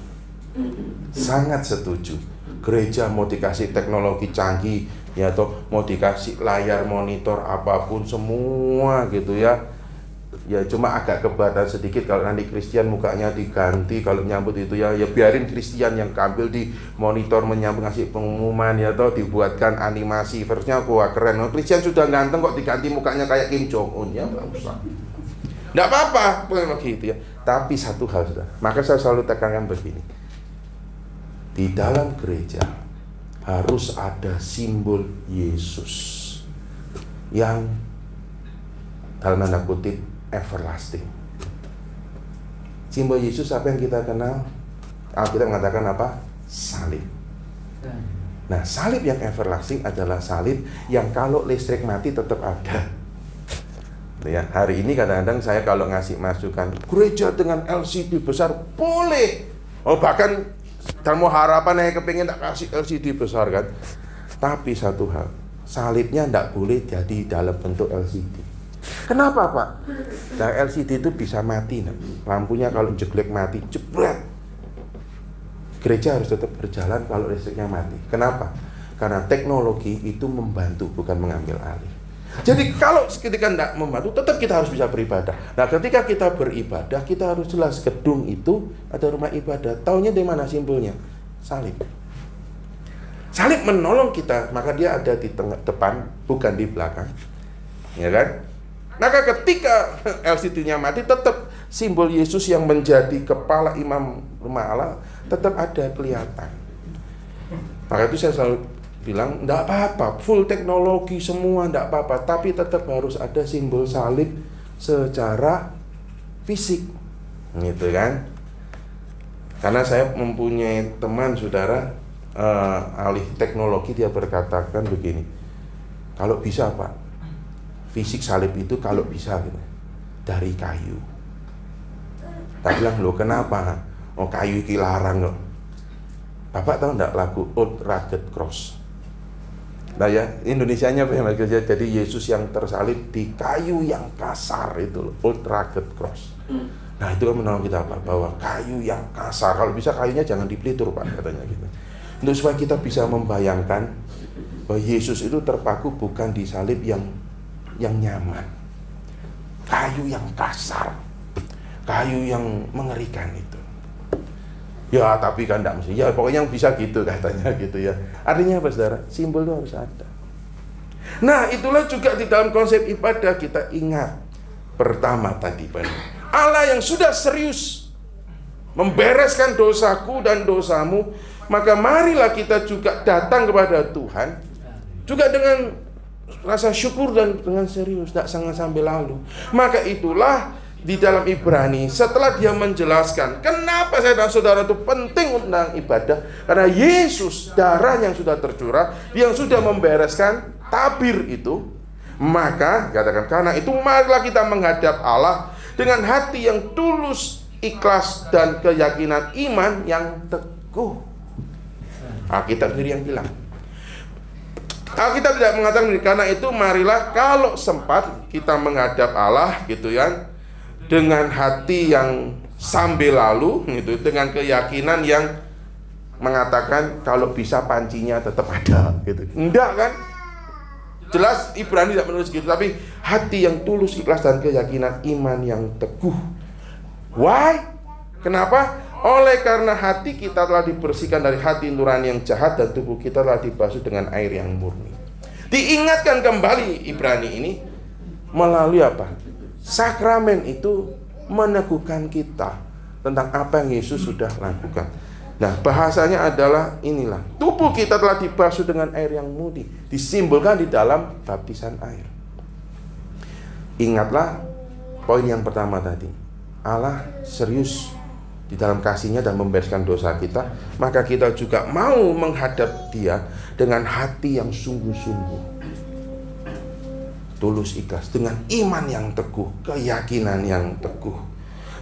S1: sangat setuju. Gereja mau dikasih teknologi canggih, ya, atau mau dikasih layar monitor apapun semua gitu ya. Ya cuma agak kebadan sedikit kalau nanti Kristen mukanya diganti kalau nyambut itu ya biarin Kristen yang tampil di monitor menyambut ngasih pengumuman, ya, atau dibuatkan animasi versinya keren. Oh, Kristen sudah ganteng kok diganti mukanya kayak Kim Jong Un, ya nggak usah. Nggak apa-apa begitu ya. Tapi satu hal sudah, maka saya selalu tekankan begini. Di dalam gereja harus ada simbol Yesus yang dalam tanda kutip everlasting. Simbol Yesus apa yang kita kenal? Alkitab mengatakan apa? Salib. Nah, salib yang everlasting adalah salib yang kalau listrik mati tetap ada. Ya, hari ini kadang-kadang saya kalau ngasih masukan gereja dengan LCD besar boleh. Oh, bahkan dan mau harapan saya kepingin tak kasih LCD besar kan. Tapi satu hal, salibnya tidak boleh jadi dalam bentuk LCD. Kenapa, Pak? Nah, LCD itu bisa mati, nah. Lampunya kalau jeglek mati, jebret. Gereja harus tetap berjalan kalau listriknya mati. Kenapa? Karena teknologi itu membantu, bukan mengambil alih. Jadi kalau ketika tidak membantu, tetap kita harus bisa beribadah. Nah, ketika kita beribadah, kita harus jelas gedung itu ada rumah ibadah. Taunya dari mana simbolnya? Salib. Salib menolong kita, maka dia ada di tengah depan, bukan di belakang. Ya kan? Maka ketika LCD-nya mati, tetap simbol Yesus yang menjadi kepala imam rumah Allah tetap ada kelihatan. Maka itu saya selalu bilang, enggak apa-apa, full teknologi semua enggak apa-apa, tapi tetap harus ada simbol salib secara fisik. Gitu kan? Karena saya mempunyai teman saudara ahli teknologi, dia berkatakan begini. Kalau bisa, Pak, fisik salib itu kalau bisa gitu, dari kayu. Tak bilang, loh kenapa? Oh, kayu iki larang loh. Bapak tahu enggak lagu Old Rugged Cross? Nah ya, Indonesianya apa yang lagi jadi Yesus yang tersalib di kayu yang kasar itu loh, Old Rugged Cross. Nah itu kan menolong kita Pak, bahwa kayu yang kasar, kalau bisa kayunya jangan dipelitur Pak, katanya gitu. Untuk supaya kita bisa membayangkan bahwa Yesus itu terpaku bukan di salib yang nyaman, kayu yang kasar, kayu yang mengerikan itu. Ya tapi kan tidak mesti, ya pokoknya yang bisa gitu katanya gitu ya. Artinya apa saudara? Simbol itu harus ada. Nah itulah juga di dalam konsep ibadah kita ingat. Pertama tadi Allah yang sudah serius membereskan dosaku dan dosamu, maka marilah kita juga datang kepada Tuhan juga dengan rasa syukur dan dengan serius, tidak sambil lalu. Maka itulah di dalam Ibrani, setelah dia menjelaskan kenapa saya dan saudara itu penting tentang ibadah, karena Yesus, darah yang sudah tercurah, yang sudah membereskan tabir itu, maka katakan, karena itu marilah kita menghadap Allah dengan hati yang tulus, ikhlas, dan keyakinan iman yang teguh. Alkitab sendiri yang bilang. Alkitab tidak mengatakan, karena itu marilah kalau sempat kita menghadap Allah gitu ya, dengan hati yang sambil lalu gitu, dengan keyakinan yang mengatakan kalau bisa pancinya tetap ada gitu. Enggak kan? Jelas Ibrani tidak menulis gitu, tapi hati yang tulus, ikhlas, dan keyakinan iman yang teguh. Why? Kenapa? Oleh karena hati kita telah dibersihkan dari hati nurani yang jahat, dan tubuh kita telah dibasuh dengan air yang murni. Diingatkan kembali Ibrani ini melalui apa? Sakramen itu meneguhkan kita tentang apa yang Yesus sudah lakukan. Nah, bahasanya adalah inilah, tubuh kita telah dibasuh dengan air yang murni, disimbolkan di dalam baptisan air. Ingatlah poin yang pertama tadi, Allah serius di dalam kasihnya dan membereskan dosa kita, maka kita juga mau menghadap Dia dengan hati yang sungguh-sungguh, tulus, ikhlas, dengan iman yang teguh, keyakinan yang teguh.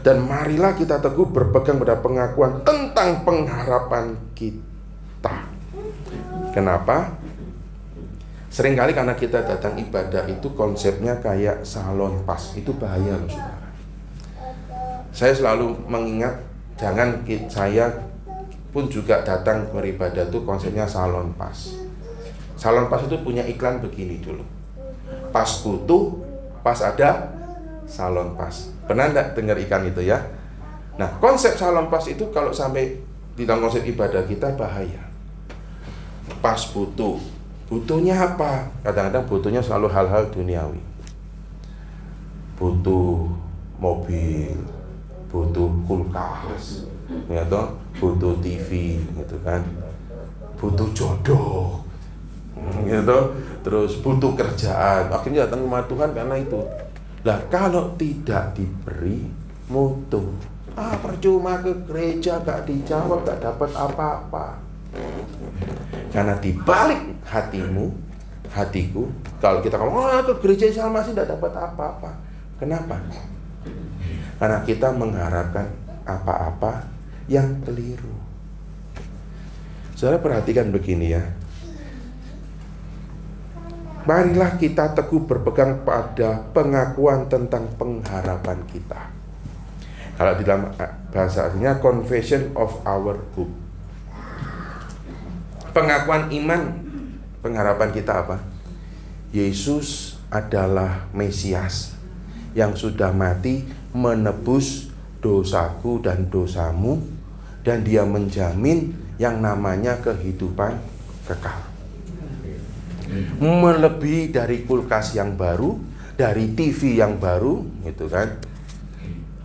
S1: Dan marilah kita teguh berpegang pada pengakuan tentang pengharapan kita. Kenapa? Seringkali karena kita datang ibadah itu konsepnya kayak salon pas. Itu bahaya loh saudara. Saya selalu mengingat, jangan saya pun juga datang beribadah itu konsepnya salon pas. Salon pas itu punya iklan begini dulu, pas kutu, pas ada salon pas. Pernah enggak dengar ikan itu ya? Nah, konsep salon pas itu kalau sampai di dalam konsep ibadah kita bahaya. Pas butuh. Butuhnya apa? Kadang-kadang butuhnya selalu hal-hal duniawi. Butuh mobil, butuh kulkas, ya toh, butuh TV gitu kan. Butuh jodoh. Gitu. Terus butuh kerjaan. Akhirnya datang ke Tuhan karena itu. Lah kalau tidak diberi mutu, percuma ke gereja, gak dijawab, gak dapat apa-apa. Karena dibalik hatimu, hatiku, kalau kita ngomong ke gereja sama masih gak dapat apa-apa. Kenapa? Karena kita mengharapkan apa-apa yang keliru. Saudara perhatikan begini ya. Marilah kita teguh berpegang pada pengakuan tentang pengharapan kita. Kalau di dalam bahasa aslinya confession of our hope. Pengakuan iman, pengharapan kita apa? Yesus adalah Mesias yang sudah mati menebus dosaku dan dosamu, dan Dia menjamin yang namanya kehidupan kekal. Melebihi dari kulkas yang baru, dari TV yang baru, gitu kan.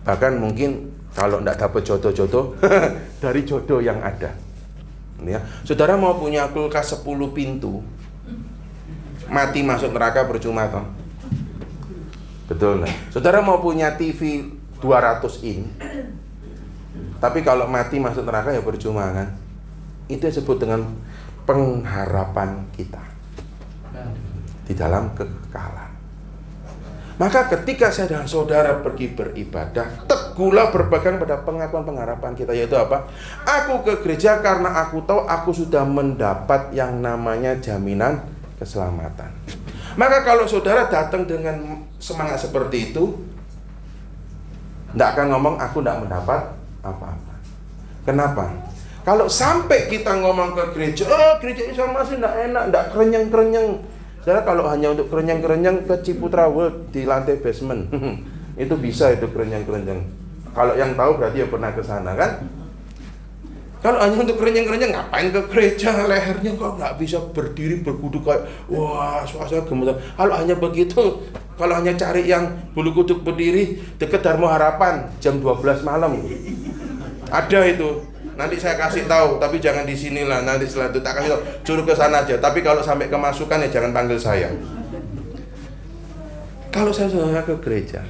S1: Bahkan mungkin kalau tidak dapat jodoh-jodoh dari jodoh yang ada. Ya, saudara mau punya kulkas 10 pintu, mati masuk neraka percuma toh. Betul nggak? Saudara mau punya TV 200 in, tapi kalau mati masuk neraka ya percuma kan. Itu disebut dengan pengharapan kita di dalam kekekalan. Maka ketika saya dan saudara pergi beribadah, teguhlah berpegang pada pengakuan pengharapan kita, yaitu apa? Aku ke gereja karena aku tahu aku sudah mendapat yang namanya jaminan keselamatan. Maka kalau saudara datang dengan semangat seperti itu, tidak akan ngomong aku tidak mendapat apa-apa. Kenapa? Kalau sampai kita ngomong ke gereja, gereja Islam masih tidak enak, tidak kerenyang-kerenyang. Saudara, kalau hanya untuk kerenyang-kerenyang ke Ciputra World di lantai basement, itu bisa itu kerenyang-kerenyang. Kalau yang tahu berarti ya pernah ke sana kan? Kalau hanya untuk kerenyang-kerenyang, ngapain ke gereja? Lehernya kok nggak bisa berdiri berkuduk kayak wah suasana gemetar. Kalau hanya begitu, kalau hanya cari yang bulu kuduk berdiri dekat Dharma Harapan jam 12 malam, Ada itu. Nanti saya kasih tahu, tapi jangan di sinilah. Nanti setelah itu tak kasih tahu, suruh ke sana aja. Tapi kalau sampai kemasukan ya jangan panggil saya. Kalau saya saudara ke gereja,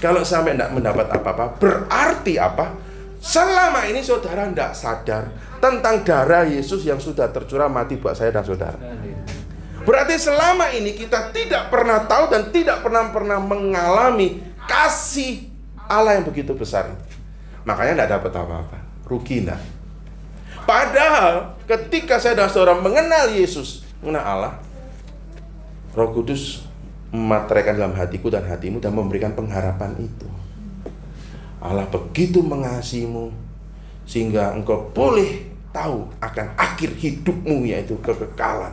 S1: kalau sampai tidak mendapat apa-apa, berarti apa? Selama ini saudara tidak sadar tentang darah Yesus yang sudah tercurah mati buat saya dan saudara. Berarti selama ini kita tidak pernah tahu dan tidak pernah mengalami kasih Allah yang begitu besar. Makanya tidak dapat apa-apa, rugi enggak. Padahal ketika saya dan saudara mengenal Yesus, mengenal Allah, Roh Kudus memateraikan dalam hatiku dan hatimu dan memberikan pengharapan itu. Allah begitu mengasihimu sehingga engkau boleh tahu akan akhir hidupmu, yaitu kekekalan.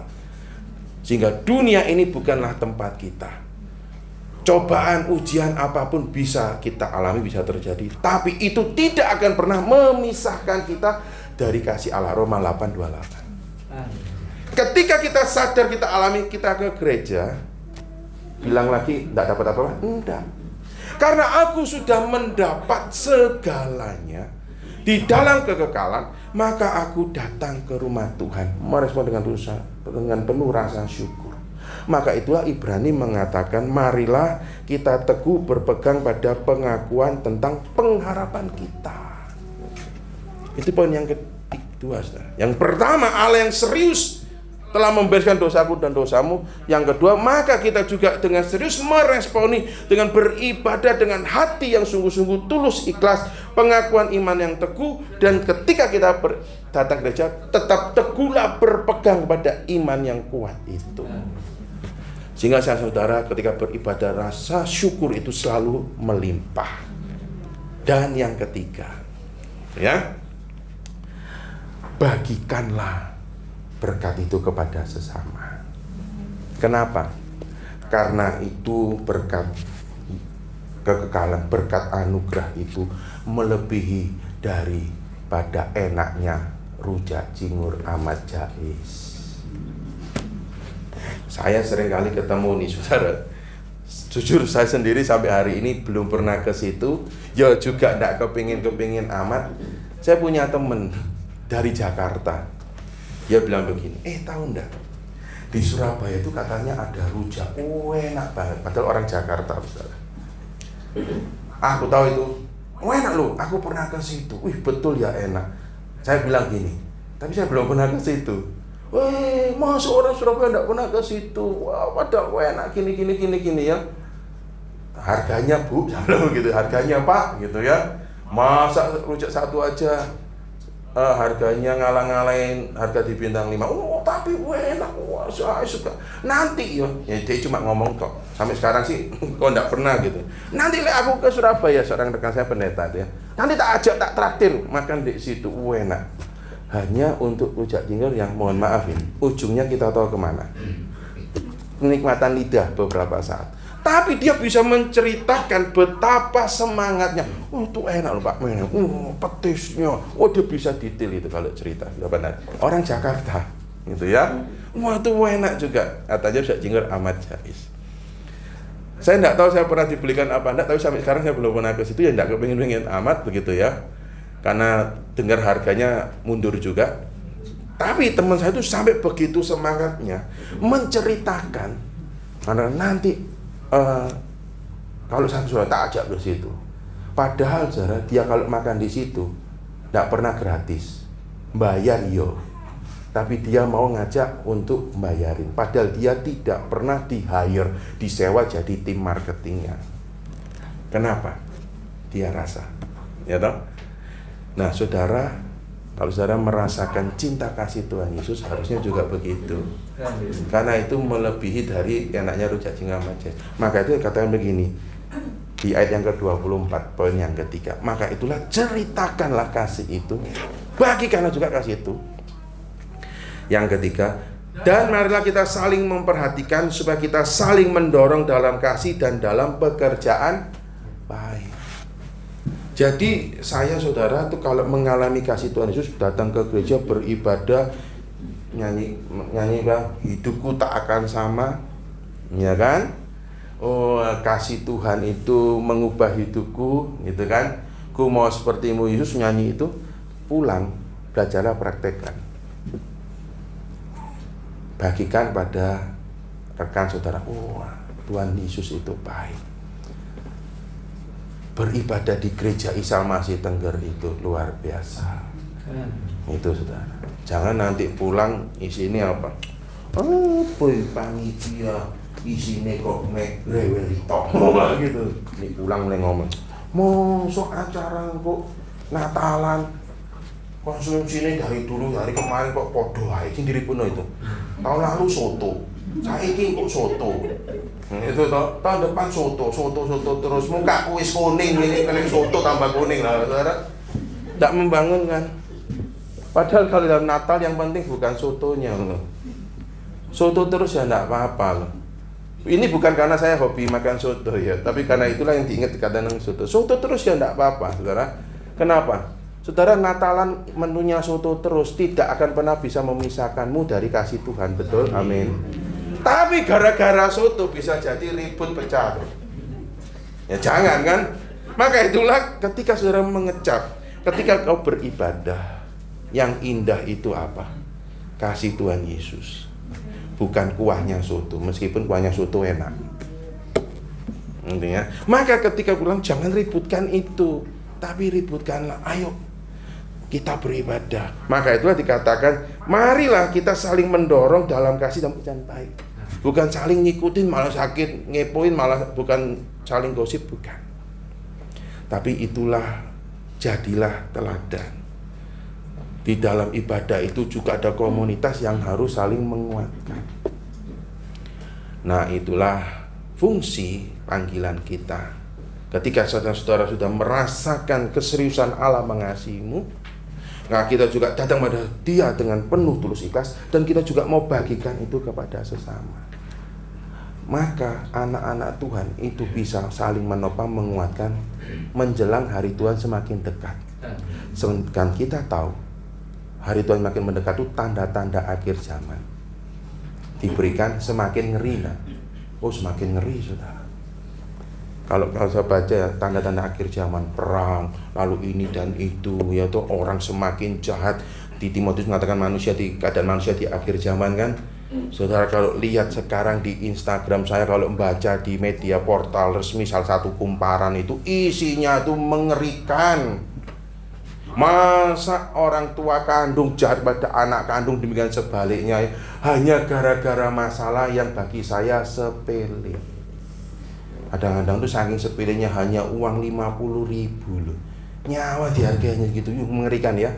S1: Sehingga dunia ini bukanlah tempat kita. Cobaan, ujian apapun bisa kita alami, bisa terjadi, tapi itu tidak akan pernah memisahkan kita dari kasih Allah. Roma 8:28. Ketika kita sadar kita alami, kita ke gereja, bilang lagi tidak dapat apa-apa? Enggak. Karena aku sudah mendapat segalanya di dalam kekekalan, maka aku datang ke rumah Tuhan, merespon dengan penuh rasa syukur. Maka itulah Ibrani mengatakan, marilah kita teguh berpegang pada pengakuan tentang pengharapan kita. Itu poin yang kedua. Yang pertama, Allah yang serius telah membereskan dosaku dan dosamu. Yang kedua, maka kita juga dengan serius meresponi dengan beribadah dengan hati yang sungguh-sungguh tulus, ikhlas, pengakuan iman yang teguh. Dan ketika kita datang ke gereja, tetap teguhlah berpegang pada iman yang kuat itu. Sehingga saya saudara ketika beribadah, rasa syukur itu selalu melimpah. Dan yang ketiga, ya, bagikanlah berkat itu kepada sesama. Kenapa? Karena itu berkat kekekalan, berkat anugerah itu melebihi daripada enaknya rujak cingur Ahmad Jais. Saya seringkali ketemu nih saudara. Jujur saya sendiri sampai hari ini belum pernah ke situ. Ya juga tidak kepingin amat. Saya punya temen dari Jakarta. Dia bilang begini, tahu enggak? Di Surabaya itu katanya ada rujak, enak banget. Padahal orang Jakarta, saudara. Aku tahu itu, enak loh. Aku pernah ke situ. Wih, betul ya enak. Saya bilang gini, tapi saya belum pernah ke situ. Masa orang Surabaya enggak pernah ke situ? Wah, padahal enak gini ya. Harganya Bu, gitu. Harganya Pak, gitu ya. Masa rujak satu aja harganya ngalang-ngalain harga di bintang 5. Tapi enak, saya suka. Nanti ya dia cuma ngomong kok. Sampai sekarang sih kok enggak pernah gitu. Nanti aku ke Surabaya, seorang rekan saya pendeta ya. Nanti tak ajak, tak traktir makan di situ. Enak. Hanya untuk rujak cingur yang mohon maaf ini, ujungnya kita tahu kemana. Kenikmatan lidah beberapa saat. Tapi dia bisa menceritakan betapa semangatnya. Itu enak loh Pak, petisnya. Dia bisa detail itu kalau cerita. Benar. Orang Jakarta, gitu ya. Itu enak juga. Katanya rujak cingur Ahmad Jais. Saya enggak tahu saya pernah dibelikan apa enggak, tapi sampai sekarang saya belum pernah ke situ, ya enggak kepengin amat begitu ya. Karena dengar harganya mundur juga. Tapi teman saya itu sampai begitu semangatnya menceritakan, karena nanti kalau satu sudah tak ajak ke situ. Padahal saudara, dia kalau makan di situ tidak pernah gratis, bayar yo. Tapi dia mau ngajak untuk bayarin. Padahal dia tidak pernah di-hire, disewa jadi tim marketingnya. Kenapa? Dia rasa, ya toh. Nah, saudara, kalau saudara merasakan cinta kasih Tuhan Yesus, harusnya juga begitu. Karena itu melebihi dari enaknya rujak cingur Ahmad Jais. Maka itu katakan begini, di ayat yang ke-24, poin yang ketiga. Maka itulah ceritakanlah kasih itu, bagikanlah juga kasih itu. Yang ketiga, dan marilah kita saling memperhatikan supaya kita saling mendorong dalam kasih dan dalam pekerjaan baik. Jadi saya saudara tuh kalau mengalami kasih Tuhan Yesus, datang ke gereja beribadah, nyanyi kan, hidupku tak akan sama, ya kan? Kasih Tuhan itu mengubah hidupku, gitu kan? Ku mau sepertimu Yesus, nyanyi itu. pulang, belajarlah praktekkan. Bagikan pada rekan saudara, Tuhan Yesus itu baik. Beribadah di gereja Isa Masih Tengger itu luar biasa. Itu saudara. Jangan nanti pulang isinya apa? Panitia isinya kok rewel tok gitu. Ini pulang mulai ngomong. Mosok acara kok Natalan konsumsinya dari dulu dari kemarin kok podo ae sendiri pun itu. Tahun lalu soto, saiki kok soto. Itu tahun depan soto terus muka wis kuning ini kalian soto tambah kuning lah, saudara. Tidak membangun kan? Padahal kalau dalam Natal yang penting bukan sotonya loh. Soto terus ya tidak apa-apa loh. Ini bukan karena saya hobi makan soto ya, tapi karena itulah yang diingat kadang soto. Soto terus ya tidak apa-apa, saudara. Kenapa? Saudara, Natalan menunya soto terus tidak akan pernah bisa memisahkanmu dari kasih Tuhan, betul? Amin. Tapi gara-gara soto bisa jadi ribut pecah. Ya jangan kan? Maka itulah ketika saudara mengecap, ketika kau beribadah, yang indah itu apa? Kasih Tuhan Yesus. Bukan kuahnya soto, meskipun kuahnya soto enak. Intinya, maka ketika pulang jangan ributkan itu, tapi ributkanlah, ayo kita beribadah. Maka itulah dikatakan, marilah kita saling mendorong dalam kasih dan baik. Bukan saling ngikutin malah sakit, ngepoin malah bukan saling gosip, bukan. Tapi itulah, jadilah teladan. Di dalam ibadah itu juga ada komunitas yang harus saling menguatkan. Nah, itulah fungsi panggilan kita. Ketika saudara-saudara sudah merasakan keseriusan Allah mengasihimu, nah kita juga datang pada Dia dengan penuh tulus ikhlas, dan kita juga mau bagikan itu kepada sesama. Maka anak-anak Tuhan itu bisa saling menopang, menguatkan menjelang hari Tuhan semakin dekat. Sedangkan kita tahu hari Tuhan makin mendekat itu tanda-tanda akhir zaman diberikan semakin ngeri. Semakin ngeri, saudara. Kalau saya baca ya, tanda-tanda akhir zaman, perang, lalu ini dan itu, yaitu orang semakin jahat. Di Timotius mengatakan keadaan manusia di akhir zaman kan. Saudara, kalau lihat sekarang di Instagram saya, kalau membaca di media portal resmi salah satu kumparan itu isinya itu mengerikan. Masa orang tua kandung jahat pada anak kandung, demikian sebaliknya, hanya gara-gara masalah yang bagi saya sepele. Kadang-kadang tuh saking sepelenya hanya uang 50.000 loh, nyawa dihargainya gitu, mengerikan ya.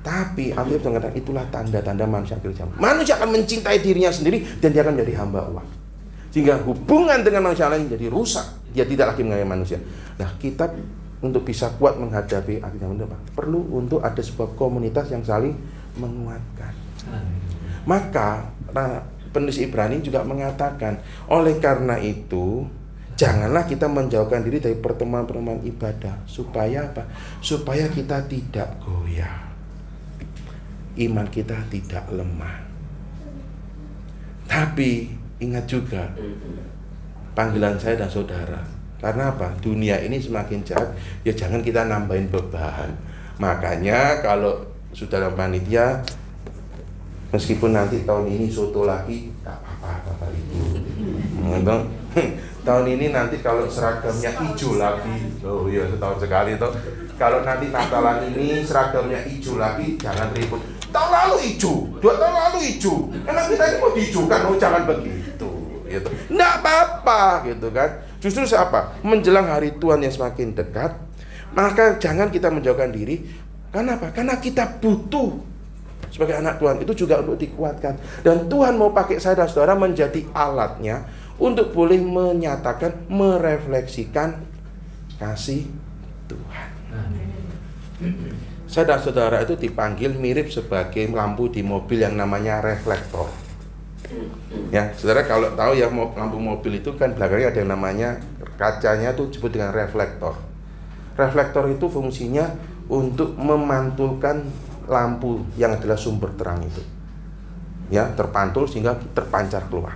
S1: Tapi Alkitab mengatakan itulah tanda-tanda manusia akhir zaman. Manusia akan mencintai dirinya sendiri dan dia akan menjadi hamba uang, sehingga hubungan dengan manusia lain jadi rusak. Dia tidak lagi mengayomi manusia. Nah, kita untuk bisa kuat menghadapi akhir zaman itu perlu untuk ada sebuah komunitas yang saling menguatkan. Maka penulis Ibrani juga mengatakan, oleh karena itu janganlah kita menjauhkan diri dari pertemuan-pertemuan ibadah. Supaya apa? Supaya kita tidak goyah, iman kita tidak lemah. Tapi ingat juga panggilan saya dan saudara. Karena apa? Dunia ini semakin jahat, ya jangan kita nambahin beban. Makanya kalau sudah dalam panitia, meskipun nanti tahun ini soto lagi, gak apa-apa Bapak Ibu. Tahun ini nanti kalau seragamnya hijau lagi, oh iya setahun sekali toh. Kalau nanti Natalan ini seragamnya hijau lagi, jangan ribut. Tahun lalu hijau, 2 tahun lalu hijau. Emang kita ini mau dihijaukan, jangan begitu. Gitu. Nggak apa-apa gitu kan. Justru siapa? Menjelang hari Tuhan yang semakin dekat, maka jangan kita menjauhkan diri. Karena apa? Karena kita butuh sebagai anak Tuhan itu juga untuk dikuatkan. Dan Tuhan mau pakai saya dan saudara menjadi alatnya untuk boleh menyatakan, merefleksikan kasih Tuhan. Saya dan saudara itu dipanggil mirip sebagai lampu di mobil yang namanya reflektor. Ya, saudara kalau tahu ya, lampu mobil itu kan belakangnya ada yang namanya kacanya tuh disebut dengan reflektor. Reflektor itu fungsinya untuk memantulkan lampu yang adalah sumber terang itu, ya, terpantul sehingga terpancar keluar.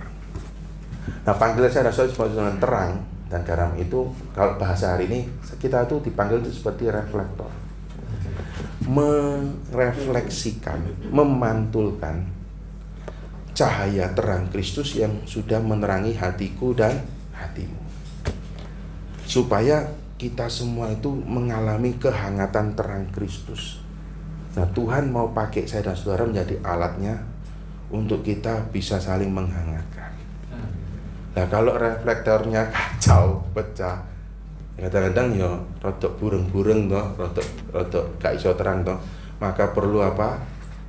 S1: Nah, panggilan saya adalah sebagai dengan terang dan garam itu, kalau bahasa hari ini kita itu dipanggil itu seperti reflektor. merefleksikan, memantulkan cahaya terang Kristus yang sudah menerangi hatiku dan hatimu, supaya kita semua itu mengalami kehangatan terang Kristus. Nah, Tuhan mau pakai saya dan saudara menjadi alatnya untuk kita bisa saling menghangatkan. Nah, kalau reflektornya kacau, pecah, kadang-kadang ya rodok bureng-bureng toh, rodok gak iso terang toh, maka perlu apa?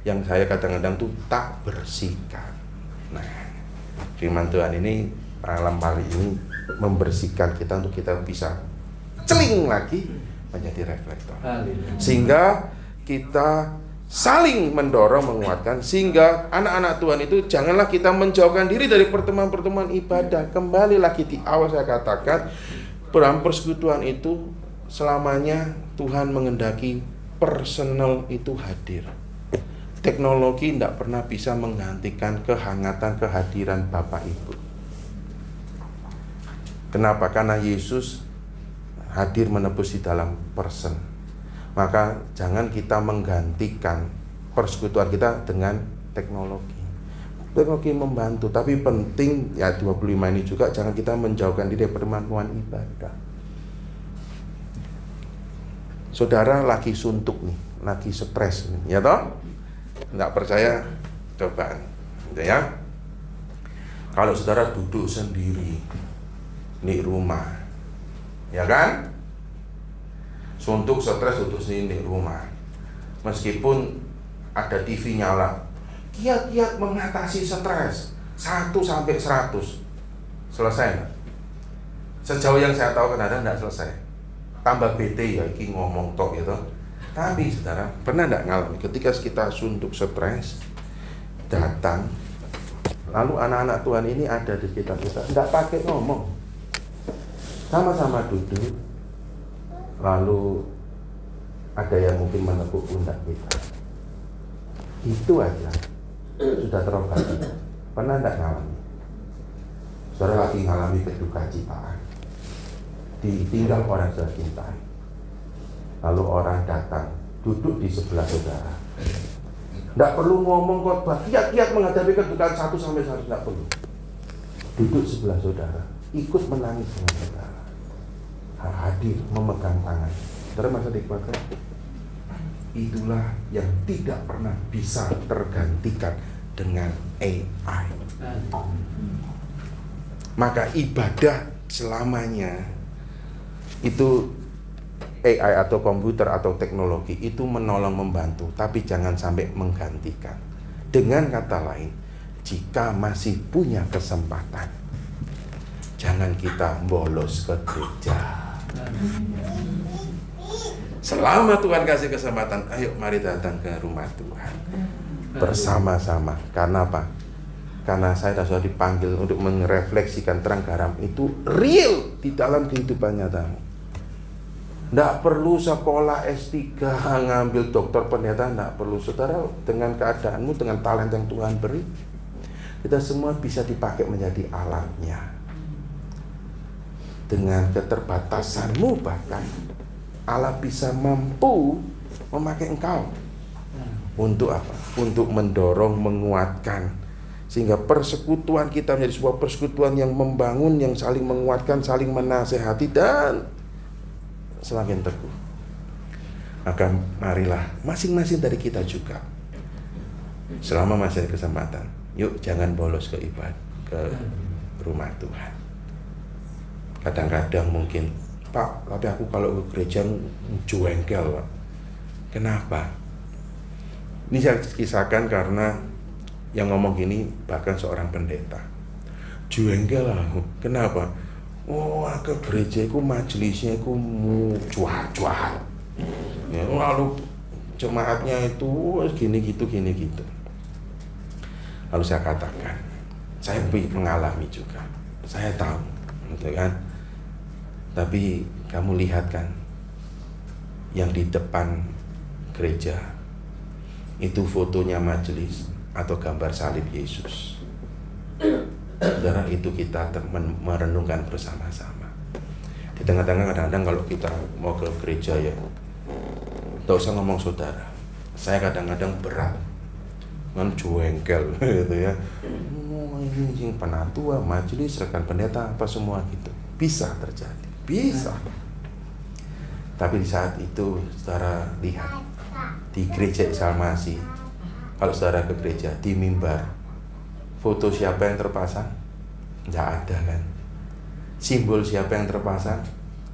S1: Yang saya kadang-kadang tuh tak bersihkan. Nah, firman Tuhan ini malam hari ini membersihkan kita untuk kita bisa celing lagi menjadi reflektor, sehingga kita saling mendorong, menguatkan, sehingga anak-anak Tuhan itu janganlah kita menjauhkan diri dari pertemuan-pertemuan ibadah. Kembali lagi di awal saya katakan, dalam persekutuan itu selamanya Tuhan mengendaki personal itu hadir. Teknologi tidak pernah bisa menggantikan kehangatan kehadiran Bapak Ibu. Kenapa? Karena Yesus hadir menebus di dalam person. Maka jangan kita menggantikan persekutuan kita dengan teknologi. Teknologi membantu, tapi penting ya 25 ini juga jangan kita menjauhkan diri dari pertemuan ibadah. Saudara lagi suntuk nih, lagi stres nih, ya toh? Nggak percaya, coba gitu ya. Kalau saudara duduk sendiri di rumah, ya kan? Suntuk, stres, duduk sendiri di rumah, meskipun ada TV nyala, kiat-kiat mengatasi stres 1 sampai 100 selesai nggak? Sejauh yang saya tahu kadang-kadang nggak selesai, tambah bete ya, ini ngomong tok gitu. Tapi saudara, pernah nggak ngalami ketika kita suntuk stres datang, lalu anak-anak Tuhan ini ada di sekitar kita, nggak pakai ngomong, sama-sama duduk, lalu ada yang mungkin menepuk pundak kita, itu aja sudah terobati. Pernah nggak ngalami? Saudara lagi ngalami kedukacitaan, ditinggal orang sudah cintai, lalu orang datang duduk di sebelah saudara, nggak perlu ngomong khotbah, kiat-kiat menghadapi kedukaan 1 sampai 100, nggak perlu, duduk sebelah saudara, ikut menangis dengan saudara, hadir memegang tangan saudara, masa dikuatkan. Itulah yang tidak pernah bisa tergantikan dengan AI. Maka ibadah selamanya itu AI atau komputer atau teknologi itu menolong, membantu, tapi jangan sampai menggantikan. Dengan kata lain, jika masih punya kesempatan, jangan kita bolos ke gereja. Selama Tuhan kasih kesempatan, ayo mari datang ke rumah Tuhan bersama-sama. Karena apa? Karena saya sudah dipanggil untuk merefleksikan terang garam itu real di dalam kehidupan nyatamu. Tidak perlu sekolah S3, ngambil doktor pendeta, tidak perlu. Saudara, dengan keadaanmu, dengan talenta yang Tuhan beri, kita semua bisa dipakai menjadi alatnya. Dengan keterbatasanmu bahkan, Allah bisa mampu memakai engkau. Untuk apa? Untuk mendorong, menguatkan, sehingga persekutuan kita menjadi sebuah persekutuan yang membangun, yang saling menguatkan, saling menasehati, dan semakin teguh. Maka marilah masing-masing dari kita juga, selama masih ada kesempatan, yuk jangan bolos ke ibadah, ke rumah Tuhan. Kadang-kadang mungkin, Pak, tapi aku kalau ke gereja jengkel, Pak. Kenapa? Ini saya kisahkan karena yang ngomong gini bahkan seorang pendeta. Jengkel aku. Kenapa? Oh, ke gereja aku majelisnya aku cuat-cuat. Ya, lalu jemaatnya itu gini gitu. Lalu saya katakan, saya mengalami juga. Saya tahu, gitu kan? Tapi kamu lihat kan, yang di depan gereja itu fotonya majelis atau gambar salib Yesus. Saudara, itu kita merenungkan bersama-sama. Di tengah-tengah kadang-kadang kalau kita mau ke gereja ya, Tidak usah ngomong saudara. Saya kadang-kadang berat, kan jengkel gitu ya. Ini yang penatua, majelis, rekan pendeta, apa semua gitu. Bisa terjadi, bisa. Tapi di saat itu saudara lihat di gereja Salmasi, kalau saudara ke gereja di mimbar, foto siapa yang terpasang? Nggak ada kan. Simbol siapa yang terpasang?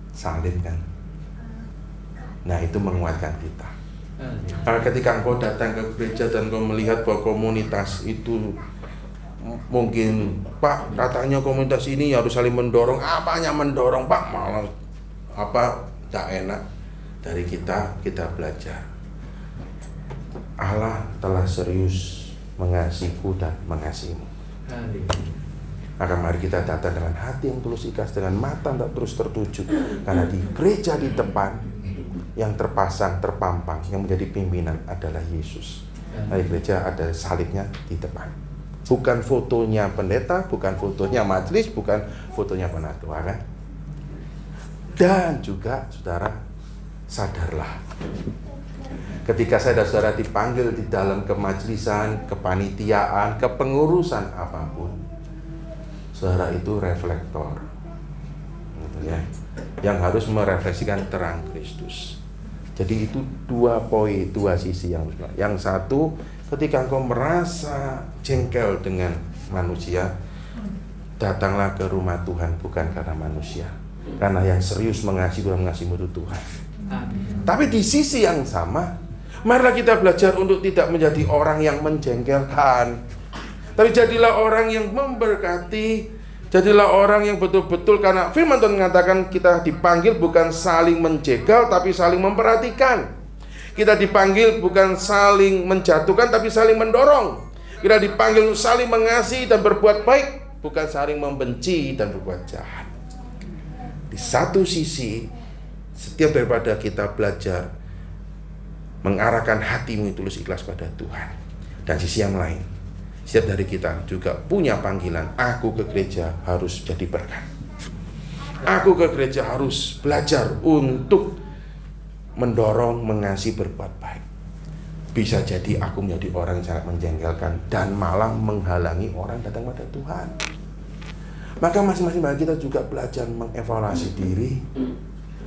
S1: Salib kan. Nah, itu menguatkan kita. Karena ketika engkau datang ke gereja dan engkau melihat bahwa komunitas itu mungkin, Pak, katanya komunitas ini harus saling mendorong. Apanya mendorong, Pak? Malah apa? Tak enak. Dari kita belajar. Allah telah serius mengasihiku dan mengasihimu. Maka mari kita datang dengan hati yang tulus ikhlas, dengan mata tak terus tertuju. Karena di gereja di depan yang terpasang, terpampang, yang menjadi pimpinan adalah Yesus. Di gereja ada salibnya di depan. Bukan fotonya pendeta, bukan fotonya majelis, bukan fotonya penatua kan? Dan juga saudara, sadarlah, ketika saya dan saudara dipanggil di dalam kemajelisan, kepanitiaan, kepengurusan apapun, saudara itu reflektor, gitu ya, yang harus merefleksikan terang Kristus. Jadi itu dua sisi yang satu, ketika engkau merasa jengkel dengan manusia, datanglah ke rumah Tuhan bukan karena manusia. Karena yang serius mengasihi dan mengasihimu itu Tuhan. Tapi di sisi yang sama, marilah kita belajar untuk tidak menjadi orang yang menjengkelkan, tapi jadilah orang yang memberkati. Jadilah orang yang betul-betul, karena firman Tuhan mengatakan kita dipanggil bukan saling menjegal, tapi saling memperhatikan. Kita dipanggil bukan saling menjatuhkan, tapi saling mendorong. Kita dipanggil untuk saling mengasihi dan berbuat baik, bukan saling membenci dan berbuat jahat. Di satu sisi, setiap daripada kita belajar mengarahkan hatimu tulus ikhlas pada Tuhan. Dan sisi yang lain, setiap dari kita juga punya panggilan. Aku ke gereja harus jadi berkat. Aku ke gereja harus belajar untuk mendorong, mengasihi, berbuat baik. Bisa jadi aku menjadi orang yang sangat menjengkelkan dan malah menghalangi orang datang pada Tuhan. Maka masing-masing dari kita juga belajar mengevaluasi diri,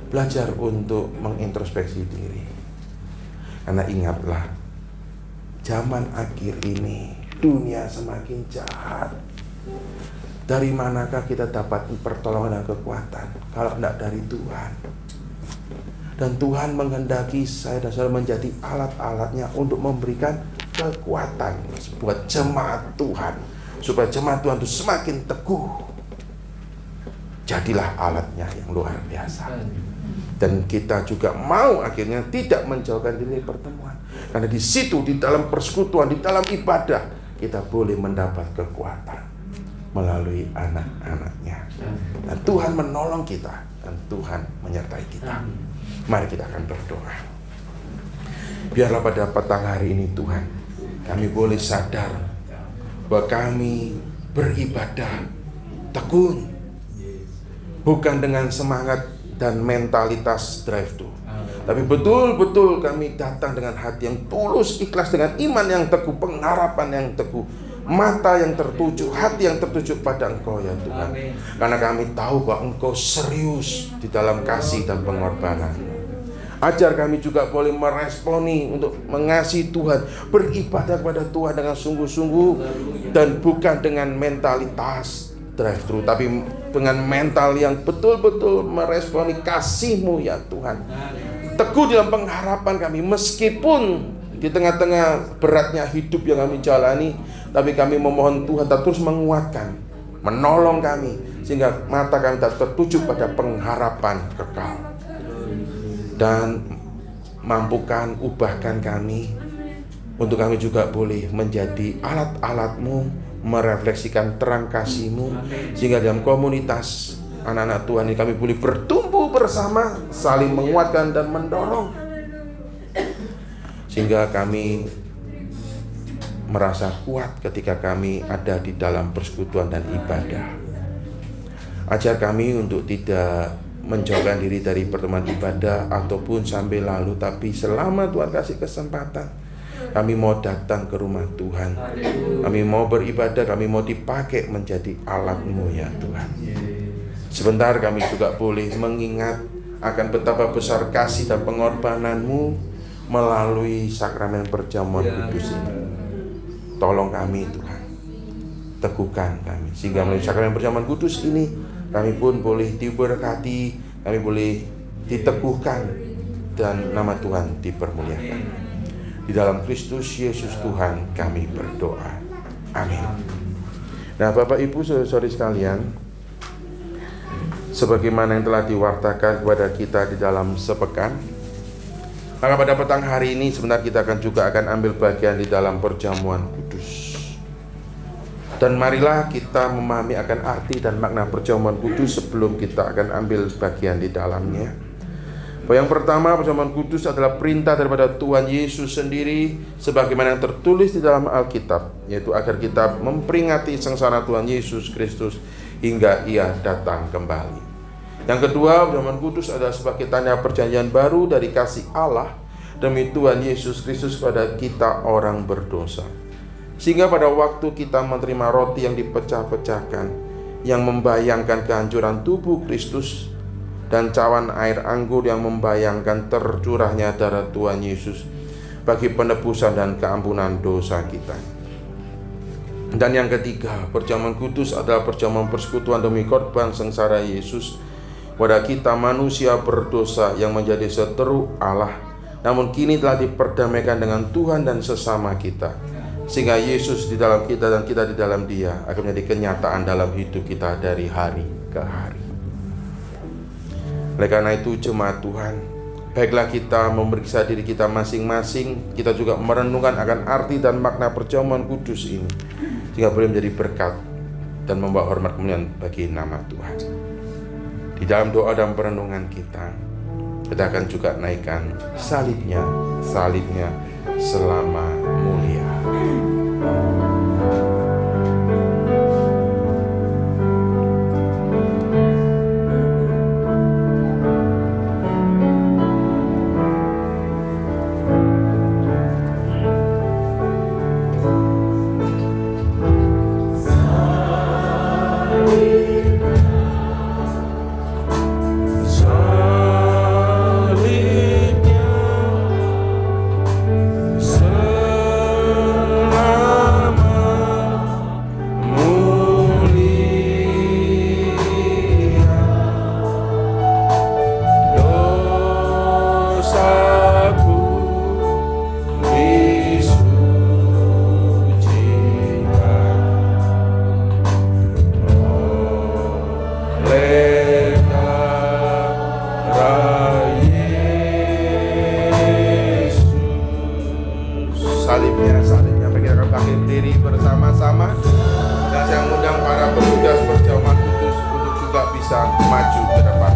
S1: belajar untuk mengintrospeksi diri. Karena ingatlah, zaman akhir ini dunia semakin jahat. Dari manakah kita dapat pertolongan dan kekuatan kalau tidak dari Tuhan? Dan Tuhan menghendaki saya dan saudara menjadi alat-alatnya untuk memberikan kekuatan buat jemaat Tuhan, supaya jemaat Tuhan itu semakin teguh. Jadilah alatnya yang luar biasa. Dan kita juga mau akhirnya tidak menjauhkan diri dari pertemuan. Karena di situ, di dalam persekutuan, di dalam ibadah, kita boleh mendapat kekuatan melalui anak-anaknya. Dan Tuhan menolong kita, dan Tuhan menyertai kita. Mari kita akan berdoa. Biarlah pada petang hari ini Tuhan, kami boleh sadar bahwa kami beribadah tekun, bukan dengan semangat dan mentalitas drive-thru, tapi betul-betul kami datang dengan hati yang tulus, ikhlas, dengan iman yang teguh, pengharapan yang teguh, mata yang tertuju, hati yang tertuju pada Engkau ya Tuhan. Karena kami tahu bahwa Engkau serius di dalam kasih dan pengorbanan. Ajar kami juga boleh meresponi untuk mengasihi Tuhan, beribadah kepada Tuhan dengan sungguh-sungguh, dan bukan dengan mentalitas drive-thru, tapi dengan mental yang betul-betul meresponi kasih-Mu ya Tuhan. Teguh dalam pengharapan kami, meskipun di tengah-tengah beratnya hidup yang kami jalani, tapi kami memohon Tuhan terus menguatkan, menolong kami, sehingga mata kami tertuju pada pengharapan kekal. Dan mampukan, ubahkan kami, untuk kami juga boleh menjadi alat-alat-Mu, merefleksikan terang kasih-Mu, sehingga dalam komunitas anak-anak Tuhan ini kami boleh bertumbuh bersama, saling menguatkan dan mendorong, sehingga kami merasa kuat ketika kami ada di dalam persekutuan dan ibadah. Ajar kami untuk tidak menjauhkan diri dari pertemuan ibadah ataupun sampai lalu, tapi selama Tuhan kasih kesempatan, kami mau datang ke rumah Tuhan. Kami mau beribadah, kami mau dipakai menjadi alat-Mu ya Tuhan. Sebentar kami juga boleh mengingat akan betapa besar kasih dan pengorbanan-Mu melalui sakramen perjamuan kudus ini. Tolong kami Tuhan, teguhkan kami, sehingga melalui sakramen perjamuan kudus ini kami pun boleh diberkati, kami boleh diteguhkan, dan nama Tuhan dipermuliakan. Di dalam Kristus Yesus Tuhan kami berdoa. Amin. Nah, Bapak Ibu saudara-saudari sekalian, sebagaimana yang telah diwartakan kepada kita di dalam sepekan, maka pada petang hari ini sebentar kita juga akan ambil bagian di dalam perjamuan kudus. Dan marilah kita memahami akan arti dan makna perjamuan kudus sebelum kita akan ambil bagian di dalamnya. Yang pertama, perjamuan kudus adalah perintah daripada Tuhan Yesus sendiri sebagaimana yang tertulis di dalam Alkitab, yaitu agar kita memperingati sengsara Tuhan Yesus Kristus hingga Ia datang kembali. Yang kedua, perjamuan kudus adalah sebagai tanda perjanjian baru dari kasih Allah demi Tuhan Yesus Kristus kepada kita orang berdosa. Sehingga pada waktu kita menerima roti yang dipecah-pecahkan, yang membayangkan kehancuran tubuh Kristus, dan cawan air anggur yang membayangkan tercurahnya darah Tuhan Yesus bagi penebusan dan keampunan dosa kita. Dan yang ketiga, perjamuan kudus adalah perjamuan persekutuan demi korban sengsara Yesus pada kita manusia berdosa yang menjadi seteru Allah, namun kini telah diperdamaikan dengan Tuhan dan sesama kita, sehingga Yesus di dalam kita dan kita di dalam Dia akan menjadi kenyataan dalam hidup kita dari hari ke hari. Oleh karena itu, jemaat Tuhan, baiklah kita memeriksa diri kita masing-masing. Kita juga merenungkan akan arti dan makna perjamuan kudus ini, sehingga boleh menjadi berkat dan membawa hormat kemuliaan bagi nama Tuhan. Di dalam doa dan perenungan kita akan juga naikkan salibnya selama mulia. Salibnya bagi kita bangkit berdiri bersama-sama, dan saya mengundang para petugas perjamuan kudus untuk juga bisa maju ke depan.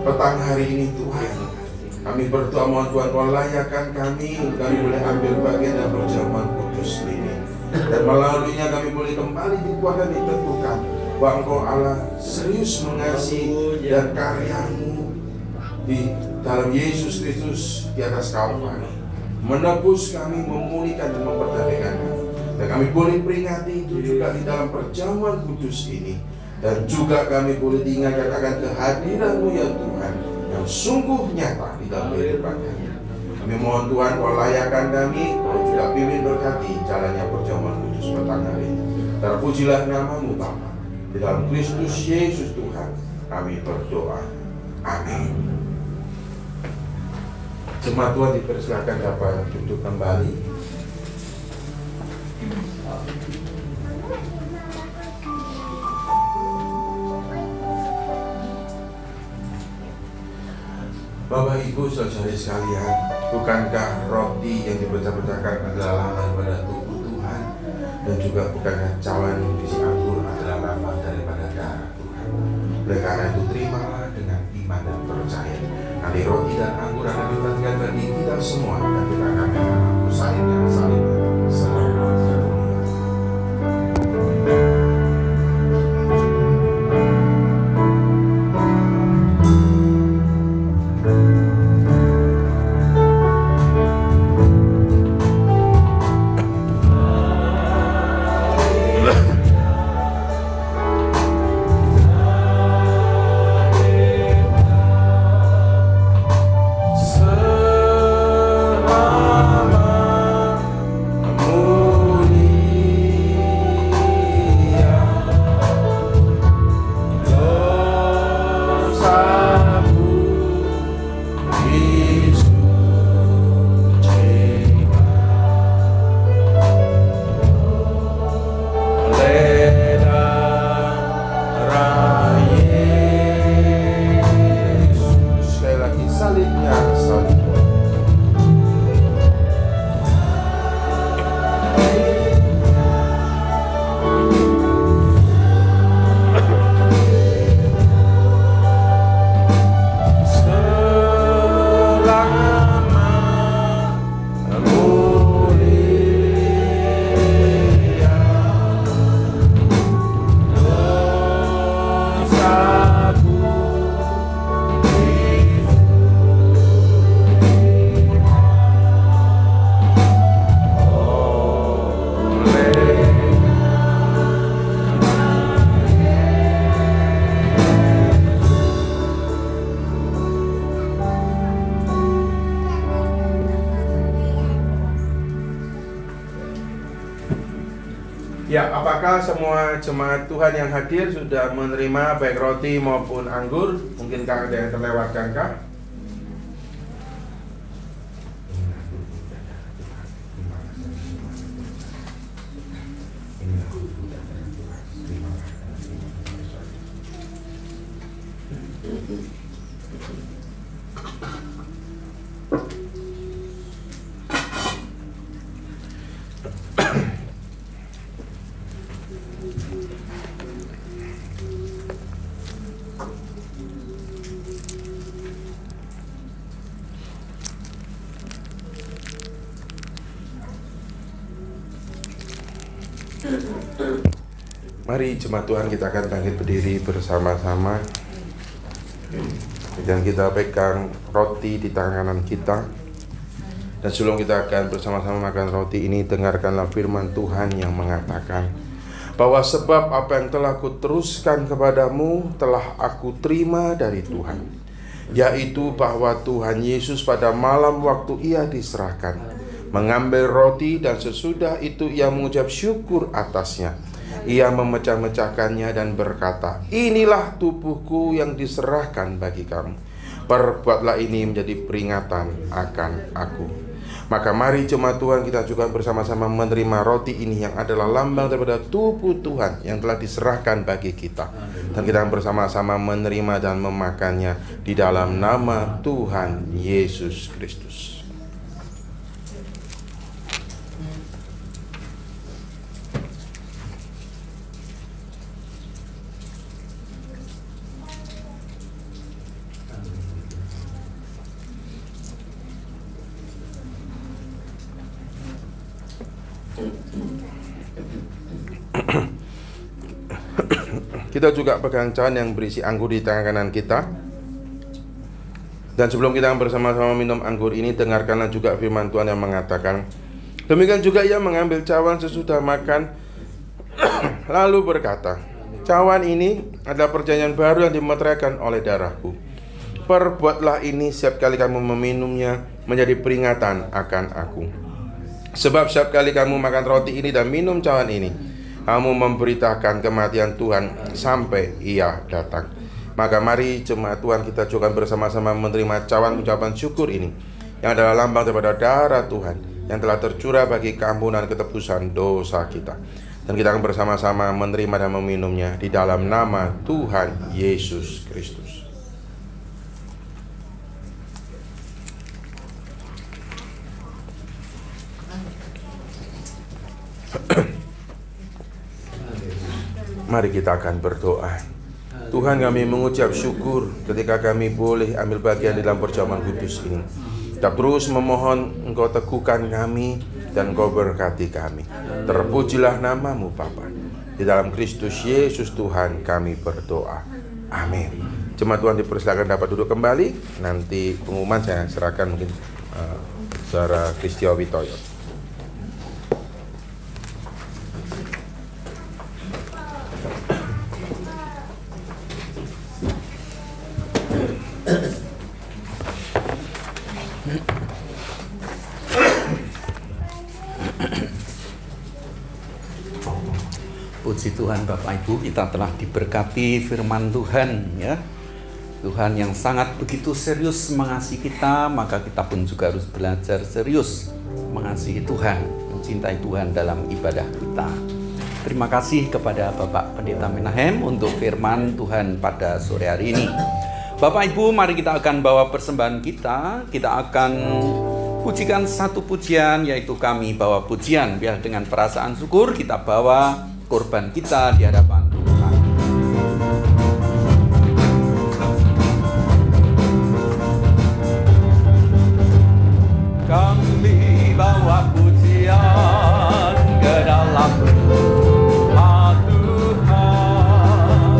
S1: Petang hari ini Tuhan, kami berdoa mohon Tuhan Kau layakkan kami boleh ambil bagian dalam perjamuan kudus ini, dan melaluinya kami boleh kembali dikuatkan, diteguhkan bahwa Engkau Allah serius mengasihi dan karya-Mu di dalam Yesus Kristus di atas Kalvari menebus kami, memulihkan dan memperdamaikan kami, dan kami boleh peringati itu juga di dalam perjamuan kudus ini. Dan juga kami boleh diingatkan akan kehadiran-Mu ya Tuhan, yang sungguh nyata di dalam kehidupan kami. Kami mohon Tuhan Kau layakkan kami, Kau juga pimpin berkati jalannya perjamuan kudus petang hari ini. Terpujilah nama-Mu Bapa, di dalam Kristus Yesus Tuhan kami berdoa. Amin. Jemaat Tuhan dipersilakan dapat duduk kembali. Bapak Ibu saudara sekalian, bukankah roti yang dipecah-pecahkan adalah lambang pada tubuh Tuhan, dan juga bukankah cawan yang berisi anggur adalah lambang daripada darah Tuhan? Oleh karena itu terimalah dengan iman dan percaya. Nanti roti dan anggur akan dibagikan bagi kita semua, dan kita akan mengaku salibnya selama dunia. Ya, apakah semua jemaat Tuhan yang hadir sudah menerima baik roti maupun anggur? Mungkinkah ada yang terlewatkankah? Mari jemaat Tuhan, kita akan bangkit berdiri bersama-sama, dan kita pegang roti di tangan kanan kita. Dan sebelum kita akan bersama-sama makan roti ini, dengarkanlah firman Tuhan yang mengatakan bahwa sebab apa yang telah kuteruskan kepadamu telah aku terima dari Tuhan, yaitu bahwa Tuhan Yesus pada malam waktu ia diserahkan mengambil roti, dan sesudah itu ia mengucap syukur atasnya. Ia memecah-mecahkannya dan berkata, "Inilah tubuhku yang diserahkan bagi kamu. Perbuatlah ini menjadi peringatan akan aku." Maka mari jemaat Tuhan, kita juga bersama-sama menerima roti ini yang adalah lambang daripada tubuh Tuhan yang telah diserahkan bagi kita. Dan kita bersama-sama menerima dan memakannya di dalam nama Tuhan Yesus Kristus. Kita juga pegang cawan yang berisi anggur di tangan kanan kita. Dan sebelum kita bersama-sama minum anggur ini, dengarkanlah juga firman Tuhan yang mengatakan, demikian juga ia mengambil cawan sesudah makan lalu berkata, "Cawan ini adalah perjanjian baru yang dimeteraikan oleh darahku. Perbuatlah ini setiap kali kamu meminumnya menjadi peringatan akan aku. Sebab setiap kali kamu makan roti ini dan minum cawan ini, kamu memberitakan kematian Tuhan sampai ia datang." Maka mari jemaat Tuhan, kita juga bersama-sama menerima cawan ucapan syukur ini yang adalah lambang daripada darah Tuhan yang telah tercurah bagi keampunan ketebusan dosa kita. Dan kita akan bersama-sama menerima dan meminumnya di dalam nama Tuhan Yesus Kristus. Mari kita akan berdoa. Tuhan, kami mengucap syukur ketika kami boleh ambil bagian dalam perjamuan kudus ini. Kita terus memohon Engkau teguhkan kami dan Engkau berkati kami. Terpujilah namamu Bapa. Di dalam Kristus Yesus Tuhan kami berdoa. Amin. Jemaat Tuhan dipersilakan dapat duduk kembali. Nanti pengumuman saya serahkan mungkin Saudara Kristio Witoyo.
S3: Puji Tuhan Bapak Ibu, kita telah diberkati firman Tuhan ya. Tuhan yang sangat begitu serius mengasihi kita, maka kita pun juga harus belajar serius mengasihi Tuhan, mencintai Tuhan dalam ibadah kita. Terima kasih kepada Bapak Pendeta Menahem untuk firman Tuhan pada sore hari ini. Bapak Ibu, mari kita akan bawa persembahan kita. Kita akan pujikan satu pujian, yaitu kami bawa pujian. Biar dengan perasaan syukur kita bawa korban kita di hadapan Tuhan. Kami bawa pujian ke dalam rumah Tuhan.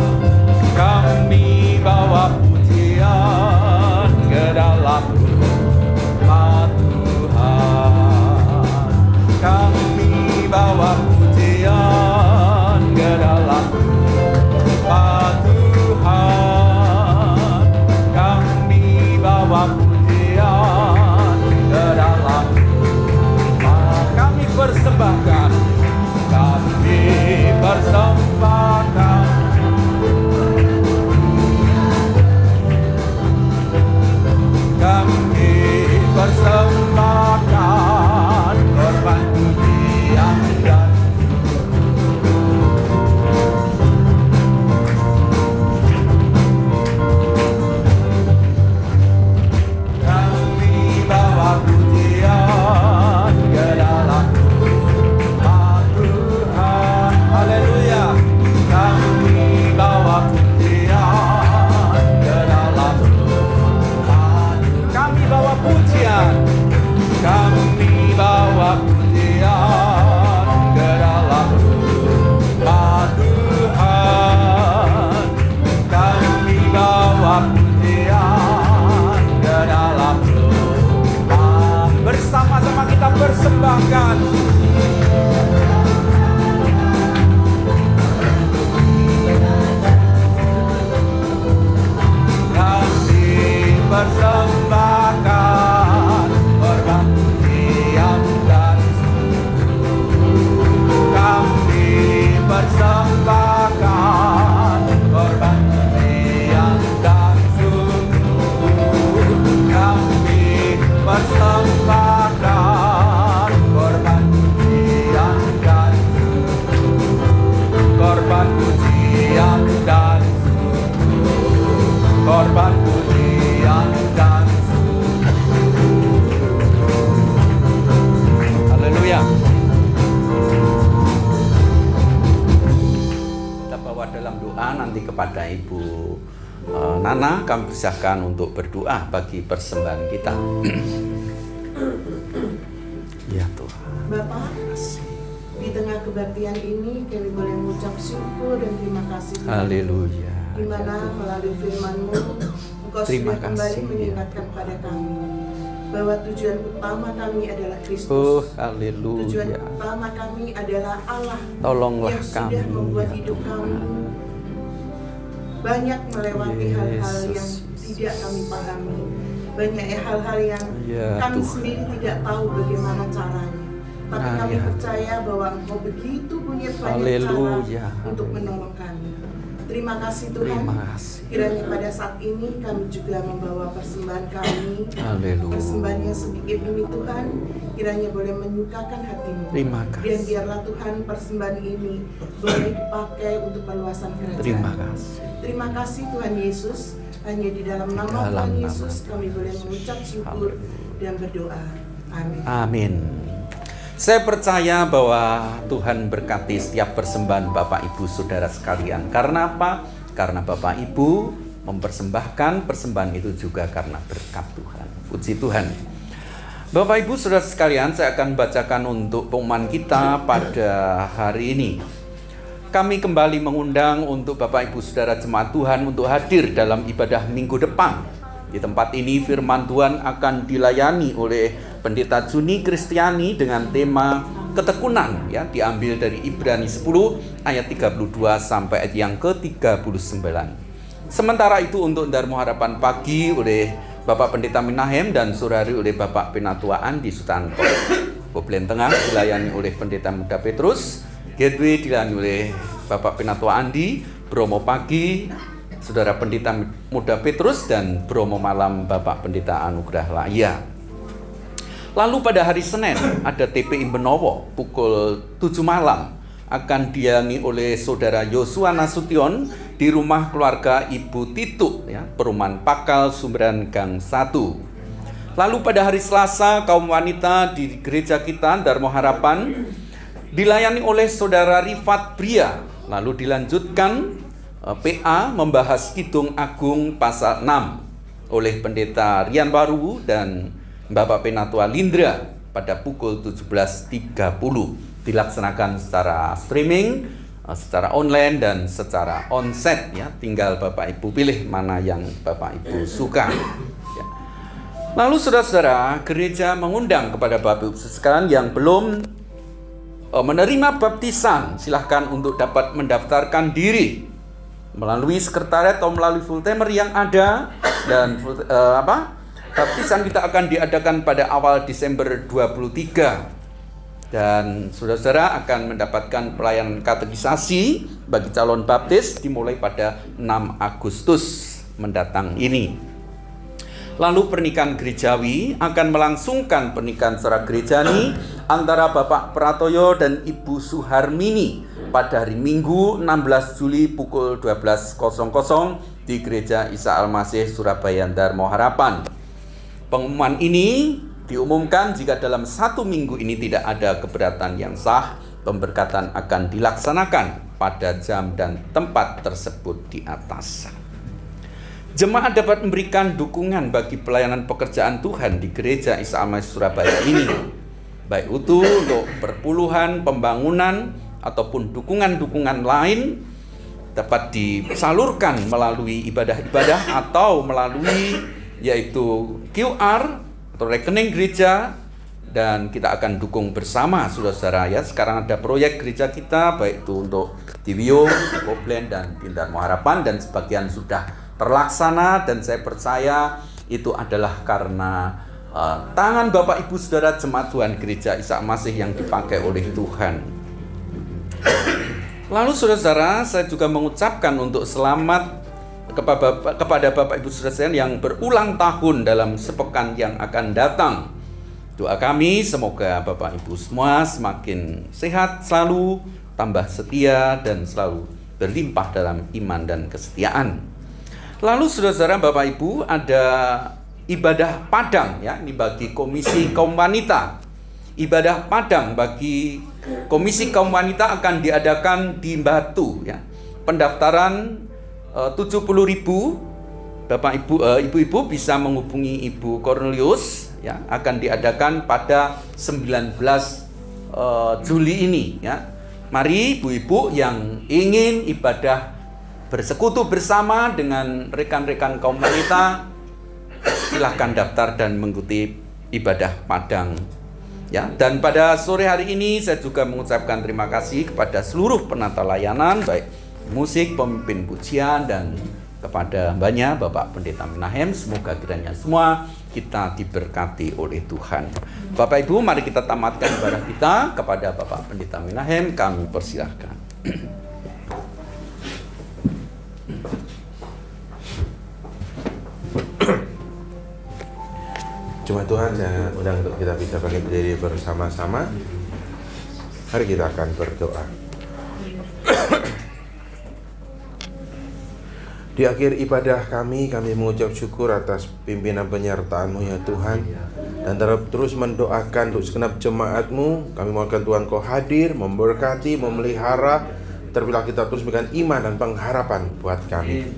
S3: Kami bawa pujian ke dalam rumah Tuhan. Kami bawa pujian ke dalam rumah Tuhan. Kami bawa pujian ke dalam rumah. Kami persembahkan. Kami persembahkan. Kami persembahkan korban pujian dan persembahkan. Kami persembahkan korban pujian dan kami persembahkan korban pujian dan kami persembahkan korban pujian dan korban pujian dan korban pujian dan haleluya. Kita bawa dalam doa nanti kepada Ibu Nana, kami persilahkan untuk berdoa bagi persembahan kita. Ya Tuhan.
S4: Bapak, di tengah kebaktian ini kami boleh mengucap syukur dan terima kasih.
S3: Haleluya.
S4: Di mana melalui firman-Mu Engkau sudah kembali mengingatkan pada kami bahwa tujuan utama kami adalah Kristus.
S3: Oh, haleluya.
S4: Tujuan utama kami adalah Allah.
S3: Tolonglah
S4: yang
S3: kami,
S4: sudah membuat
S3: ya
S4: hidup
S3: Tuhan.
S4: kami banyak melewati hal-hal yang
S3: Yesus.
S4: tidak kami pahami. Banyak hal-hal yang
S3: Ya,
S4: kami
S3: Tuhan.
S4: sendiri tidak tahu bagaimana caranya. Tapi
S3: Nah,
S4: kami
S3: ya.
S4: percaya bahwa Engkau begitu punya banyak
S3: Haleluya,
S4: cara untuk
S3: haleluya.
S4: menolong kami. Terima kasih Tuhan.
S3: Terima kasih.
S4: Kiranya pada saat ini kami juga membawa persembahan kami.
S3: Haleluya.
S4: Persembahan yang sedikit ini Tuhan, kiranya boleh menyukakan hatimu.
S3: Terima kasih.
S4: Dan biarlah Tuhan persembahan ini boleh dipakai untuk perluasan kerajaan.
S3: Terima kasih.
S4: Terima kasih Tuhan Yesus. Hanya di dalam nama
S3: dalam
S4: Tuhan
S3: nama
S4: Yesus kami boleh
S3: Yesus.
S4: mengucap syukur dan berdoa. Amin.
S3: Amin. Saya percaya bahwa Tuhan berkati setiap persembahan Bapak Ibu Saudara sekalian. Karena apa? Karena Bapak Ibu mempersembahkan persembahan itu juga karena berkat Tuhan. Puji Tuhan. Bapak Ibu Saudara sekalian, saya akan bacakan untuk pengumuman kita pada hari ini. Kami kembali mengundang untuk Bapak Ibu Saudara Jemaat Tuhan untuk hadir dalam ibadah minggu depan. Di tempat ini firman Tuhan akan dilayani oleh Pendeta Juni Kristiani dengan tema ketekunan, ya, diambil dari Ibrani 10 ayat 32 sampai ayat yang ke-39. Sementara itu untuk Dharma Harapan Pagi oleh Bapak Pendeta Minahem dan sore hari oleh Bapak Penatua Andi Sutanto. Koblen Tengah dilayani oleh Pendeta Muda Petrus, Gateway dilayani oleh Bapak Penatua Andi, Bromo Pagi Saudara Pendeta Muda Petrus, dan Bromo Malam Bapak Pendeta Anugrah Laya. Lalu pada hari Senin ada TPI Benowo pukul 7 malam akan dilayani oleh Saudara Yosua Nasution di rumah keluarga Ibu Titu, ya, Perumahan Pakal Sumberan Gang 1. Lalu pada hari Selasa kaum wanita di gereja kita Dharma Harapan dilayani oleh Saudara Rifat Bria. Lalu dilanjutkan PA membahas Kidung Agung pasal 6 oleh Pendeta Rian Waru dan Bapak Penatua Lindra pada pukul 17.30. Dilaksanakan secara streaming, secara online dan secara onsite, ya. Tinggal Bapak Ibu pilih mana yang Bapak Ibu suka, ya. Lalu saudara-saudara, gereja mengundang kepada Bapak Ibu sekalian yang belum menerima baptisan, silahkan untuk dapat mendaftarkan diri melalui sekretariat atau melalui full timer yang ada. Dan baptisan kita akan diadakan pada awal Desember 23. Dan saudara-saudara akan mendapatkan pelayanan katekisasi bagi calon baptis dimulai pada 6 Agustus mendatang ini. Lalu pernikahan gerejawi akan melangsungkan pernikahan secara gerejani antara Bapak Pratoyo dan Ibu Suharmini pada hari Minggu 16 Juli pukul 12.00 di Gereja Isa Al-Masih Surabaya Dharma Harapan. Pengumuman ini diumumkan jika dalam 1 minggu ini tidak ada keberatan yang sah, pemberkatan akan dilaksanakan pada jam dan tempat tersebut di atas. Jemaat dapat memberikan dukungan bagi pelayanan pekerjaan Tuhan di Gereja Isa Al-Masih Surabaya ini, baik itu untuk perpuluhan, pembangunan, ataupun dukungan-dukungan lain dapat disalurkan melalui ibadah-ibadah atau melalui yaitu QR atau rekening gereja, dan kita akan dukung bersama saudara-saudara, ya. Sekarang ada proyek gereja kita baik itu untuk Diwiyung, Koblen, dan Dharma Harapan, dan sebagian sudah terlaksana, dan saya percaya itu adalah karena tangan Bapak Ibu Saudara Jemaat Tuhan Gereja Isa Masih yang dipakai oleh Tuhan. Lalu saudara-saudara, saya juga mengucapkan untuk selamat kepada Bapak Ibu Saudara yang berulang tahun dalam sepekan yang akan datang. Doa kami semoga Bapak Ibu semua semakin sehat selalu, tambah setia, dan selalu berlimpah dalam iman dan kesetiaan. Lalu saudara-saudara, Bapak Ibu, ada ibadah padang, ya, ini bagi Komisi Kaum Wanita. Ibadah padang bagi Komisi Kaum Wanita akan diadakan di Batu, ya. Pendaftaran 70.000. Bapak Ibu, ibu-ibu bisa menghubungi Ibu Cornelius, ya. Akan diadakan pada 19 Juli ini, ya. Mari ibu-ibu yang ingin ibadah bersekutu bersama dengan rekan-rekan kaum wanita, silahkan daftar dan mengikuti ibadah padang, ya. Dan pada sore hari ini saya juga mengucapkan terima kasih kepada seluruh penata layanan, baik musik, pemimpin pujian, dan kepada mbaknya Bapak Pendeta Minahem. Semoga kiranya semua kita diberkati oleh Tuhan. Bapak Ibu, mari kita tamatkan ibadah kita. Kepada Bapak Pendeta Minahem kami persilahkan.
S1: Jemaat Tuhan, saya undang untuk kita bisa berdiri bersama-sama. Mari kita akan berdoa. Di akhir ibadah kami mengucap syukur atas pimpinan penyertaan-Mu ya Tuhan. Dan terus mendoakan untuk segenap jemaat-Mu. Kami mohonkan Tuhan Kau hadir, memberkati, memelihara. Terpilah kita terus memberikan iman dan pengharapan buat kami.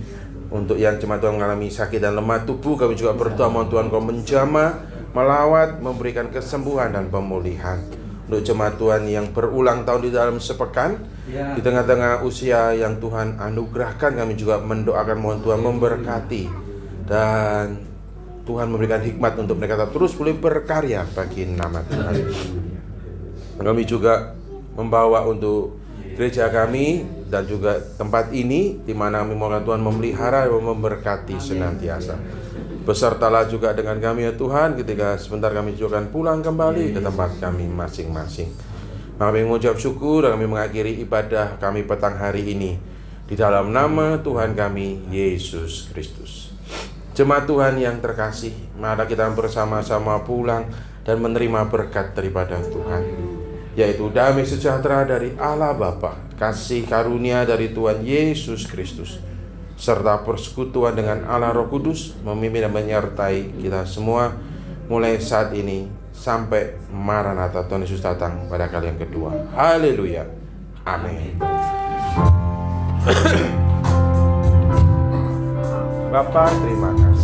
S1: Untuk yang jemaat Tuhan mengalami sakit dan lemah tubuh, kami juga berdoa mohon Tuhan Kau menjamah, melawat, memberikan kesembuhan dan pemulihan. Untuk jemaat Tuhan yang berulang tahun di dalam sepekan, di tengah-tengah usia yang Tuhan anugerahkan, kami juga mendoakan mohon Tuhan memberkati dan Tuhan memberikan hikmat untuk mereka terus boleh berkarya bagi nama Tuhan. Kami juga membawa untuk gereja kami dan juga tempat ini, di mana kami mohon Tuhan memelihara dan memberkati senantiasa. Besertalah juga dengan kami ya Tuhan, ketika sebentar kami juga akan pulang kembali ke tempat kami masing-masing. Kami mengucap syukur dan kami mengakhiri ibadah kami petang hari ini di dalam nama Tuhan kami Yesus Kristus. Jemaat Tuhan yang terkasih, mari kita bersama-sama pulang dan menerima berkat daripada Tuhan, yaitu damai sejahtera dari Allah Bapa, kasih karunia dari Tuhan Yesus Kristus, serta persekutuan dengan Allah Roh Kudus memimpin dan menyertai kita semua mulai saat ini sampai Maranatha, Tuhan Yesus datang pada kali yang kedua. Haleluya. Amin. Bapak, terima kasih.